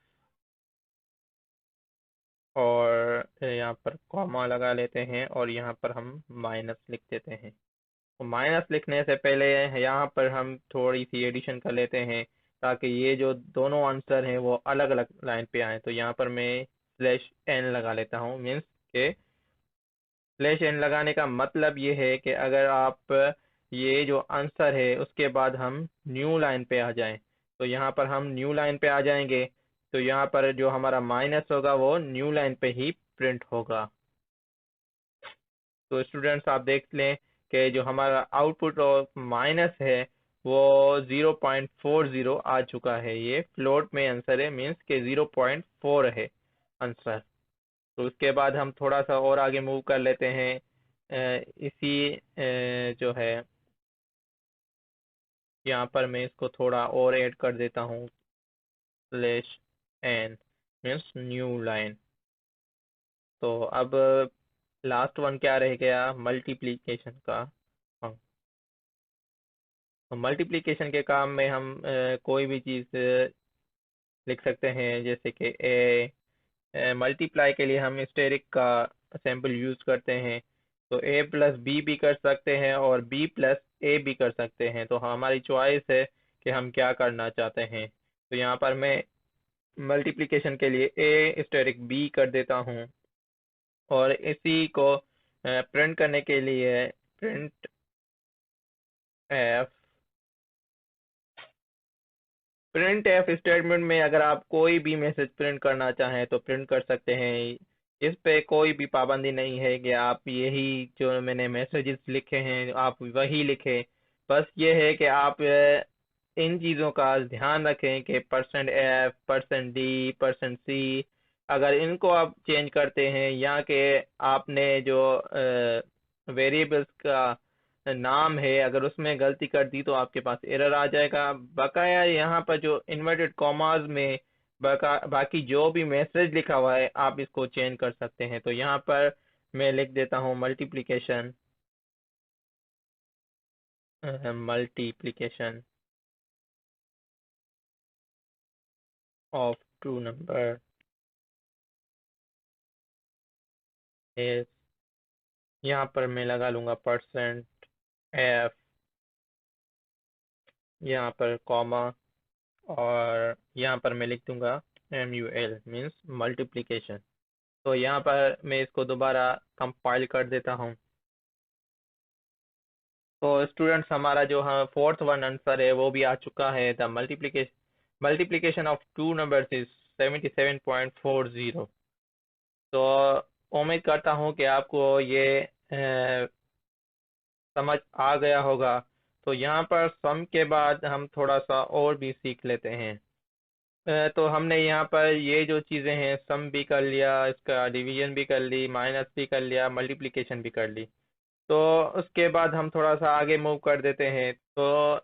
और यहाँ पर कॉमा लगा लेते हैं और यहाँ पर हम माइनस लिख देते हैं। तो माइनस लिखने से पहले यहाँ पर हम थोड़ी सी एडिशन कर लेते हैं ताकि ये जो दोनों आंसर हैं वो अलग अलग लाइन पे आए। तो यहाँ पर मैं स्लैश एन लगा लेता हूँ। मीन्स के स्लैश एन लगाने का मतलब ये है कि अगर आप ये जो आंसर है उसके बाद हम न्यू लाइन पे आ जाएं, तो यहाँ पर हम न्यू लाइन पे आ जाएंगे। तो यहाँ पर जो हमारा माइनस होगा वो न्यू लाइन पे ही प्रिंट होगा। तो स्टूडेंट्स आप देख लें कि जो हमारा आउटपुट और माइनस है वो 0.40 आ चुका है। ये फ्लोट में आंसर है, मीन्स के 0.4 है आंसर। तो उसके बाद हम थोड़ा सा और आगे मूव कर लेते हैं। इसी जो है यहाँ पर मैं इसको थोड़ा और ऐड कर देता हूँ। Slash n means new line. तो अब लास्ट वन क्या रह गया, मल्टीप्लिकेशन का। हाँ, तो मल्टीप्लिकेशन के काम में हम कोई भी चीज़ लिख सकते हैं, जैसे कि ए मल्टीप्लाई के लिए हम स्टेरिक का सैम्पल यूज करते हैं। तो ए प्लस बी भी कर सकते हैं और बी प्लस ए भी कर सकते हैं। तो हमारी चॉइस है कि हम क्या करना चाहते हैं। तो यहाँ पर मैं मल्टीप्लिकेशन के लिए ए स्टेरिक बी कर देता हूँ, और इसी को प्रिंट करने के लिए print F. Print F statement में अगर आप कोई भी मैसेज प्रिंट करना चाहें तो प्रिंट कर सकते हैं। इस पे कोई भी पाबंदी नहीं है कि आप यही जो मैंने मैसेजेस लिखे हैं आप वही लिखें। बस ये है कि आप इन चीज़ों का ध्यान रखें कि percent f, percent d, percent c, अगर इनको आप चेंज करते हैं या कि आपने जो वेरिएबल्स का नाम है अगर उसमें गलती कर दी तो आपके पास एरर आ जाएगा। बकाया यहाँ पर जो इन्वर्टेड कॉमास में बाकी जो भी मैसेज लिखा हुआ है आप इसको चेंज कर सकते हैं। तो यहाँ पर मैं लिख देता हूँ multiplication of two number is, यहाँ पर मैं लगा लूंगा परसेंट एफ, यहाँ पर कॉमा, और यहाँ पर मैं लिख दूंगा MUL मीन्स मल्टीप्लिकेशन। तो यहाँ पर मैं इसको दोबारा कंपाइल कर देता हूँ। तो स्टूडेंट्स हमारा जो हाँ फोर्थ वन आंसर है वो भी आ चुका है। The multiplication of two numbers is 77.40। तो उम्मीद करता हूँ कि आपको ये समझ आ गया होगा। तो यहाँ पर सम के बाद हम थोड़ा सा और भी सीख लेते हैं। तो हमने यहाँ पर ये जो चीज़ें हैं सम भी कर लिया, इसका डिवीजन भी कर ली, माइनस भी कर लिया, मल्टीप्लिकेशन भी कर ली। तो उसके बाद हम थोड़ा सा आगे मूव कर देते हैं। तो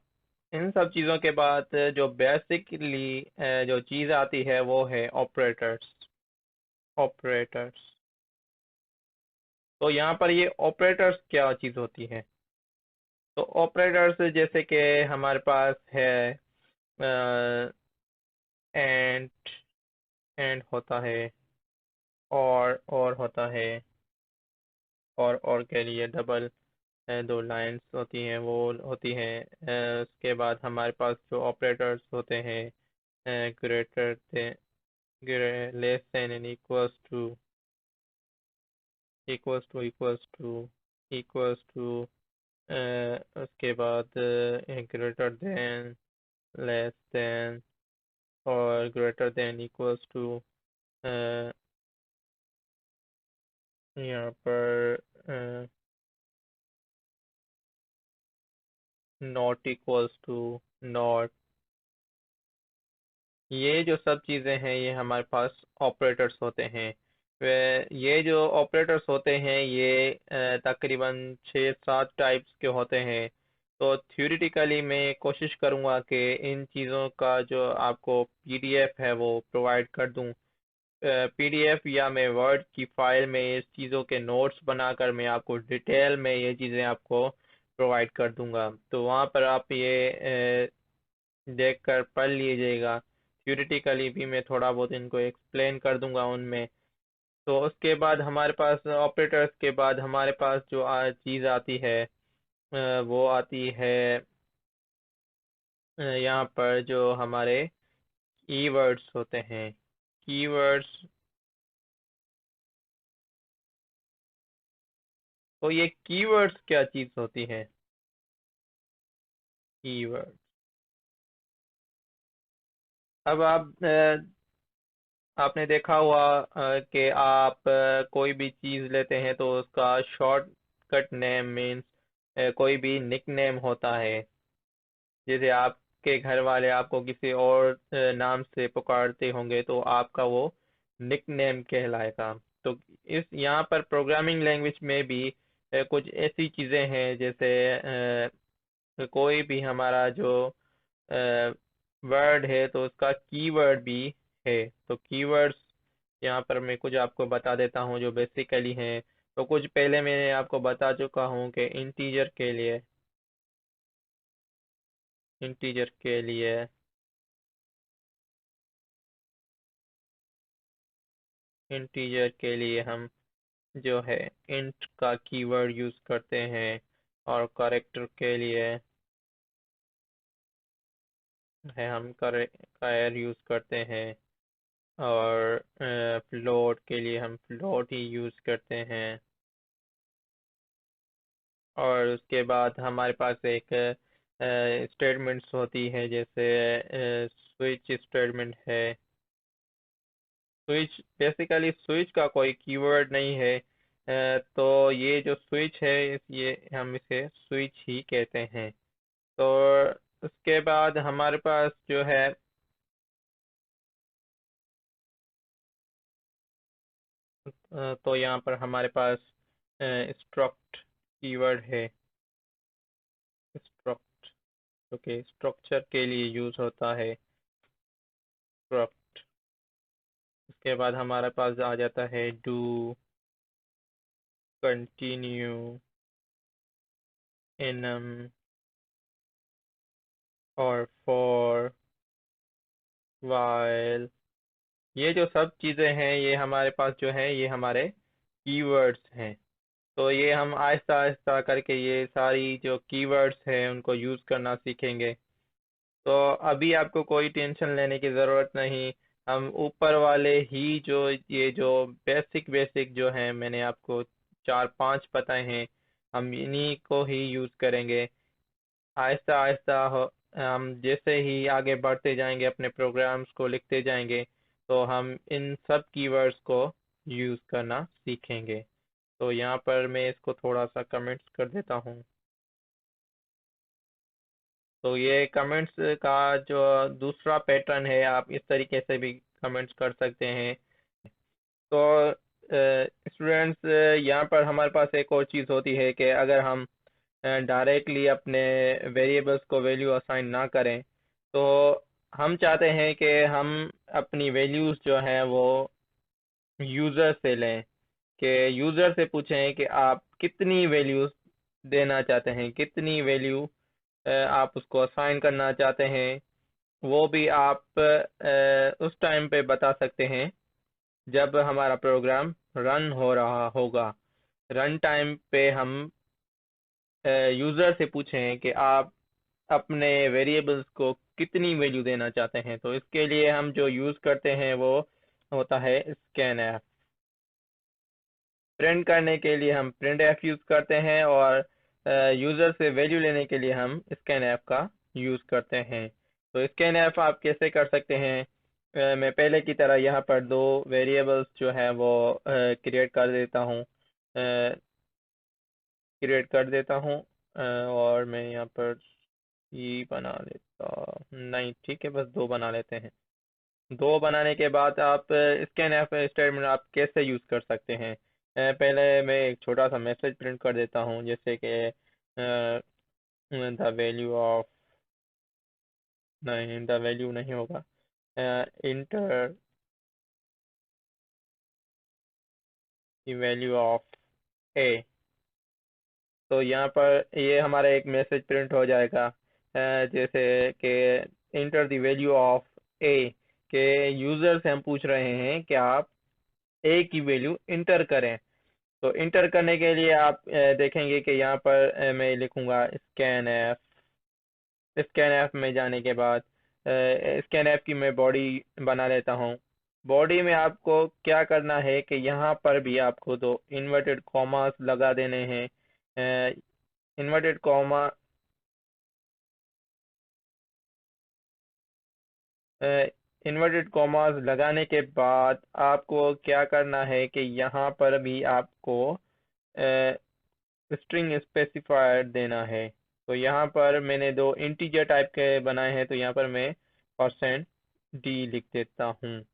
इन सब चीज़ों के बाद जो बेसिकली जो चीज़ आती है वो है ऑपरेटर्स। ऑपरेटर्स, तो यहाँ पर ये ऑपरेटर्स क्या चीज़ होती है। तो ऑपरेटर्स जैसे कि हमारे पास है एंड एंड होता है, और होता है, और के लिए डबल दो लाइंस होती हैं वो होती हैं। उसके बाद हमारे पास जो ऑपरेटर्स होते हैं greater than, less than and equals to equals to equals to, उसके बाद ग्रेटर देन, लेस देन, और ग्रेटर देन इक्वल्स टू यहाँ पर नॉट इक्वल्स टू नॉट। ये जो सब चीज़ें हैं ये हमारे पास ऑपरेटर्स होते हैं। वे ये जो ऑपरेटर्स होते हैं ये तकरीबन 6-7 टाइप्स के होते हैं। तो थ्योरेटिकली मैं कोशिश करूँगा कि इन चीज़ों का जो आपको पीडीएफ है वो प्रोवाइड कर दूँ। पीडीएफ या मैं वर्ड की फाइल में इस चीज़ों के नोट्स बनाकर मैं आपको डिटेल में ये चीज़ें आपको प्रोवाइड कर दूंगा। तो वहाँ पर आप ये देख कर पढ़ लीजिएगा। थ्योरेटिकली भी मैं थोड़ा बहुत इनको एक्सप्लेन कर दूंगा उनमें। तो उसके बाद हमारे पास ऑपरेटर्स के बाद हमारे पास जो चीज़ आती है वो आती है यहाँ पर जो हमारे कीवर्ड्स होते हैं। कीवर्ड्स, तो ये कीवर्ड्स क्या चीज़ होती है? कीवर्ड, अब आपने देखा हुआ कि आप कोई भी चीज़ लेते हैं तो उसका शॉर्टकट नेम मीन्स कोई भी निक नेम होता है। जैसे आपके घर वाले आपको किसी और नाम से पुकारते होंगे तो आपका वो निक नेम कहलाएगा। तो इस यहाँ पर प्रोग्रामिंग लैंग्वेज में भी कुछ ऐसी चीज़ें हैं जैसे कोई भी हमारा जो वर्ड है तो उसका कीवर्ड भी है। तो कीवर्ड्स यहाँ पर मैं कुछ आपको बता देता हूँ जो बेसिकली हैं। तो कुछ पहले मैंने आपको बता चुका हूँ कि इंटीजर के लिए हम जो है इंट का कीवर्ड यूज करते हैं। और करेक्टर के लिए है हम कैर यूज करते हैं। और फ्लोट के लिए हम फ्लोट ही यूज करते हैं। और उसके बाद हमारे पास एक स्टेटमेंट्स होती है जैसे स्विच स्टेटमेंट है। स्विच बेसिकली स्विच का कोई कीवर्ड नहीं है। तो ये जो स्विच है ये हम इसे स्विच ही कहते हैं। तो उसके बाद हमारे पास जो है तो यहाँ पर हमारे पास स्ट्रक्ट कीवर्ड है। स्ट्रक्ट ओके, स्ट्रक्चर के लिए यूज होता है स्ट्रक्ट। उसके बाद हमारे पास आ जाता है डू, कंटिन्यू, एनम और फॉर, वाइल। ये जो सब चीज़ें हैं ये हमारे पास जो है ये हमारे कीवर्ड्स हैं। तो ये हम आहिस्ता आहिस्ता करके ये सारी जो कीवर्ड्स हैं उनको यूज़ करना सीखेंगे। तो अभी आपको कोई टेंशन लेने की ज़रूरत नहीं। हम ऊपर वाले ही जो ये जो बेसिक बेसिक जो हैं मैंने आपको 4-5 बताए हैं, हम इन्हीं को ही यूज़ करेंगे। आहिस्ता आहिस्ता हम जैसे ही आगे बढ़ते जाएंगे अपने प्रोग्राम्स को लिखते जाएंगे तो हम इन सब कीवर्ड्स को यूज़ करना सीखेंगे। तो यहाँ पर मैं इसको थोड़ा सा कमेंट्स कर देता हूँ। तो ये कमेंट्स का जो दूसरा पैटर्न है आप इस तरीके से भी कमेंट्स कर सकते हैं। तो स्टूडेंट्स यहाँ पर हमारे पास एक और चीज़ होती है कि अगर हम डायरेक्टली अपने वेरिएबल्स को वैल्यू असाइन ना करें तो हम चाहते हैं कि हम अपनी वैल्यूज़ जो हैं वो यूज़र से लें। कि यूज़र से पूछें कि आप कितनी वैल्यूज़ देना चाहते हैं, कितनी वैल्यू आप उसको असाइन करना चाहते हैं। वो भी आप उस टाइम पे बता सकते हैं जब हमारा प्रोग्राम रन हो रहा होगा। रन टाइम पे हम यूज़र से पूछें कि आप अपने वेरिएबल्स को कितनी वैल्यू देना चाहते हैं। तो इसके लिए हम जो यूज़ करते हैं वो होता है स्कैनफ। प्रिंट करने के लिए हम प्रिंट एफ यूज़ करते हैं और यूज़र से वैल्यू लेने के लिए हम स्कैनफ का यूज़ करते हैं। तो स्कैनएफ आप कैसे कर सकते हैं? मैं पहले की तरह यहाँ पर दो वेरिएबल्स जो है वो क्रिएट कर देता हूँ, और मैं यहाँ पर ये बना लेता, नहीं ठीक है, बस दो बना लेते हैं। दो बनाने के बाद आप स्कैनएफ स्टेटमेंट आप कैसे यूज़ कर सकते हैं? पहले मैं एक छोटा सा मैसेज प्रिंट कर देता हूँ, जैसे कि द वैल्यू ऑफ, नहीं द वैल्यू नहीं होगा, इंटर द वैल्यू ऑफ ए। तो यहाँ पर ये हमारा एक मैसेज प्रिंट हो जाएगा, जैसे कि इंटर द वैल्यू ऑफ ए, के यूज़र से हम पूछ रहे हैं कि आप ए की वैल्यू इंटर करें। तो इंटर करने के लिए आप देखेंगे कि यहाँ पर मैं लिखूंगा स्कैन एफ में जाने के बाद स्कैन एफ की मैं बॉडी बना लेता हूँ। बॉडी में आपको क्या करना है कि यहाँ पर भी आपको दो इन्वर्टेड कॉमास लगा देने हैं। इन्वर्टेड कॉमा इन्वर्टेड कॉमास लगाने के बाद आपको क्या करना है कि यहाँ पर भी आपको स्ट्रिंग स्पेसिफायर देना है। तो यहाँ पर मैंने दो इंटीजर टाइप के बनाए हैं, तो यहाँ पर मैं %d लिख देता हूँ।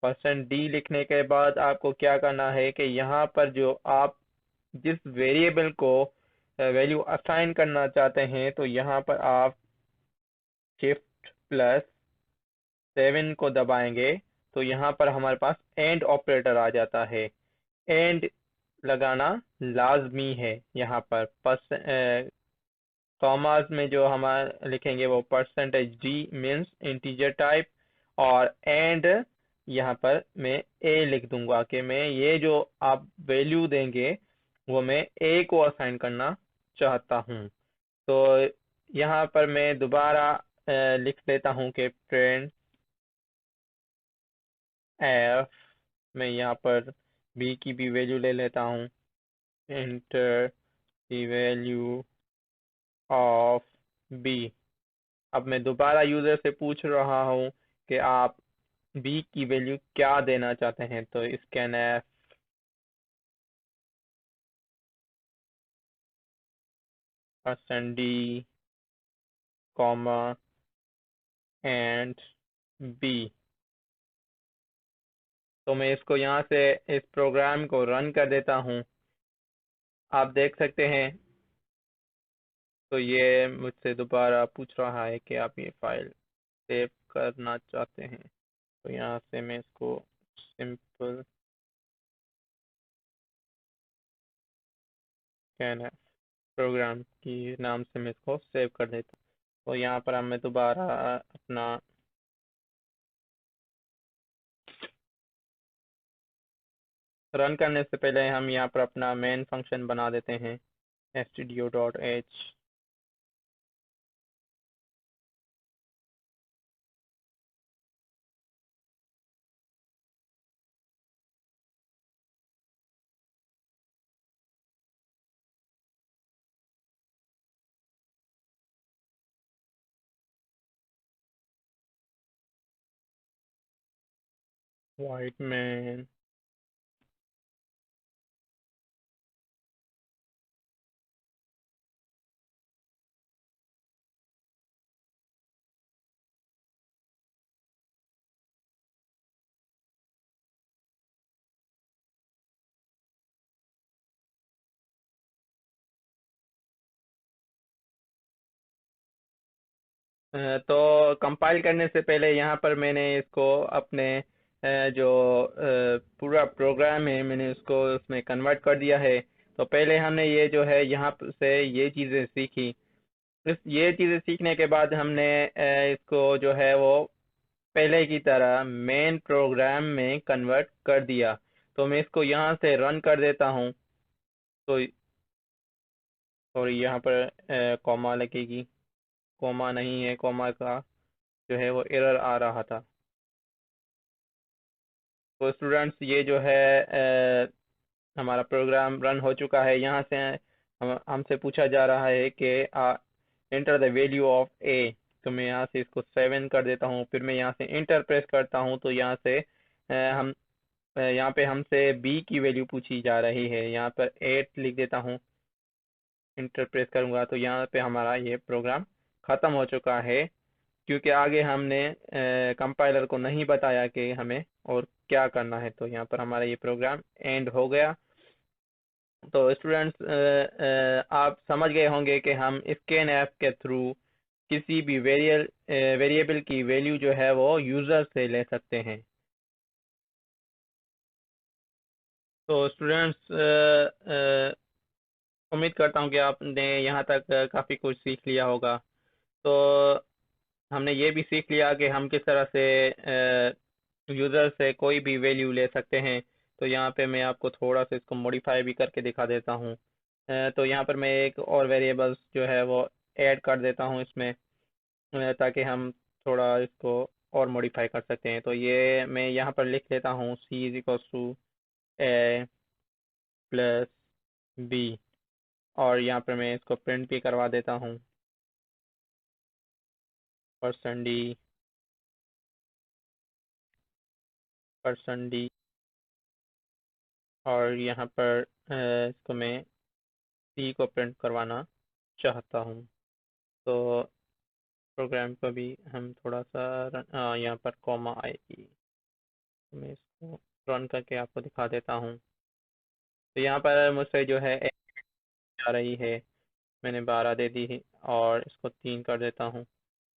%d लिखने के बाद आपको क्या करना है कि यहाँ पर जो आप जिस वेरिएबल को वैल्यू असाइन करना चाहते हैं, तो यहाँ पर आप Shift+7 को दबाएंगे, तो यहाँ पर हमारे पास एंड ऑपरेटर आ जाता है। एंड लगाना लाजमी है। यहाँ पर कॉमास में जो हम लिखेंगे वो %d मीन्स इंटीजर टाइप, और एंड यहाँ पर मैं ए लिख दूंगा कि मैं ये जो आप वैल्यू देंगे वो मैं ए को असाइन करना चाहता हूँ। तो यहाँ पर मैं दोबारा लिख देता हूँ कि प्रिंट एफ, मैं यहाँ पर बी की भी वैल्यू ले लेता हूँ, enter the value of b. अब मैं दोबारा यूजर से पूछ रहा हूँ कि आप बी की वैल्यू क्या देना चाहते हैं। तो scan f %d comma and b. तो मैं इसको यहाँ से इस प्रोग्राम को रन कर देता हूँ। आप देख सकते हैं, तो ये मुझसे दोबारा पूछ रहा है कि आप ये फाइल सेव करना चाहते हैं। तो यहाँ से मैं इसको सिंपल स्कैन एफ प्रोग्राम की नाम से मैं इसको सेव कर देता हूँ। तो यहाँ पर अब मैं दोबारा अपना रन करने से पहले हम यहाँ पर अपना मेन फंक्शन बना देते हैं, stdio.h। वाइट मैन, तो कंपाइल करने से पहले यहाँ पर मैंने इसको अपने जो पूरा प्रोग्राम है मैंने उसको उसमें कन्वर्ट कर दिया है। तो पहले हमने ये जो है यहाँ से ये चीज़ें सीखी। ये चीज़ें सीखने के बाद हमने इसको जो है वो पहले की तरह मेन प्रोग्राम में कन्वर्ट कर दिया। तो मैं इसको यहाँ से रन कर देता हूँ। तो और यहाँ पर कॉमा लगेगी, कॉमा नहीं है, कॉमा का जो है वो एरर आ रहा था। तो स्टूडेंट्स ये जो है हमारा प्रोग्राम रन हो चुका है। यहाँ से हमसे पूछा जा रहा है कि एंटर द वैल्यू ऑफ ए। तो मैं यहाँ से इसको 7 कर देता हूँ। फिर मैं यहाँ से इंटर प्रेस करता हूँ तो यहाँ से हम यहाँ पे हमसे बी की वैल्यू पूछी जा रही है। यहाँ पर 8 लिख देता हूँ, इंटर प्रेस करूँगा तो यहाँ पे हमारा ये प्रोग्राम ख़त्म हो चुका है, क्योंकि आगे हमने कंपाइलर को नहीं बताया कि हमें और क्या करना है। तो यहाँ पर हमारा ये प्रोग्राम एंड हो गया। तो स्टूडेंट्स, आप समझ गए होंगे कि हम स्कैनफ के थ्रू किसी भी वेरिएबल की वैल्यू जो है वो यूज़र से ले सकते हैं। तो स्टूडेंट्स, उम्मीद करता हूँ कि आपने यहाँ तक काफ़ी कुछ सीख लिया होगा। तो हमने ये भी सीख लिया कि हम किस तरह से यूज़र से कोई भी वैल्यू ले सकते हैं। तो यहाँ पे मैं आपको थोड़ा सा इसको मॉडिफाई भी करके दिखा देता हूँ। तो यहाँ पर मैं एक और वेरिएबल्स जो है वो ऐड कर देता हूँ इसमें, ताकि हम थोड़ा इसको और मॉडिफाई कर सकते हैं। तो ये मैं यहाँ पर लिख लेता हूँ c is equals to a plus b, और यहाँ पर मैं इसको प्रिंट भी करवा देता हूँ, %d %d। और यहाँ पर इसको मैं सी को प्रिंट करवाना चाहता हूँ। तो प्रोग्राम को भी हम थोड़ा सा यहाँ पर कॉमा आएगी, तो मैं इसको रन करके आपको दिखा देता हूँ। तो यहाँ पर मुझसे जो है आ रही है, मैंने 12 दे दी है और इसको 3 कर देता हूँ।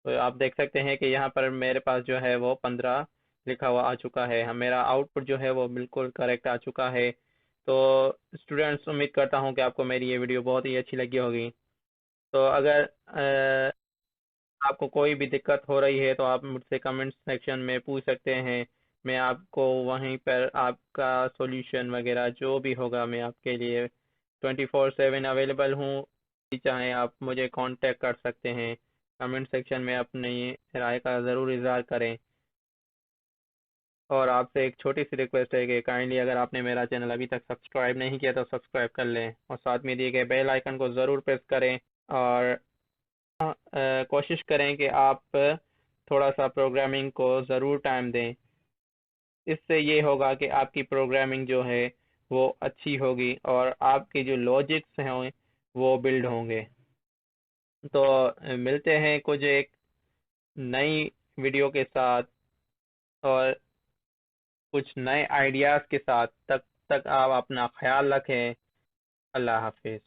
तो आप देख सकते हैं कि यहाँ पर मेरे पास जो है वो 15 लिखा हुआ आ चुका है। हम मेरा आउटपुट जो है वो बिल्कुल करेक्ट आ चुका है। तो स्टूडेंट्स, उम्मीद करता हूँ कि आपको मेरी ये वीडियो बहुत ही अच्छी लगी होगी। तो अगर आपको कोई भी दिक्कत हो रही है तो आप मुझसे कमेंट सेक्शन में पूछ सकते हैं। मैं आपको वहीं पर आपका सॉल्यूशन वगैरह जो भी होगा मैं आपके लिए 24/7 अवेलेबल हूँ। चाहें आप मुझे कांटेक्ट कर सकते हैं। कमेंट सेक्शन में अपनी राय का ज़रूर इजहार करें। और आपसे एक छोटी सी रिक्वेस्ट है कि काइंडली अगर आपने मेरा चैनल अभी तक सब्सक्राइब नहीं किया तो सब्सक्राइब कर लें और साथ में दिए गए बेल आइकन को ज़रूर प्रेस करें। और कोशिश करें कि आप थोड़ा सा प्रोग्रामिंग को ज़रूर टाइम दें। इससे ये होगा कि आपकी प्रोग्रामिंग जो है वो अच्छी होगी और आपके जो लॉजिक्स हैं वो बिल्ड होंगे। तो मिलते हैं कुछ एक नई वीडियो के साथ और कुछ नए आइडियाज़ के साथ। तब तक आप अपना ख्याल रखें। अल्लाह हाफिज़।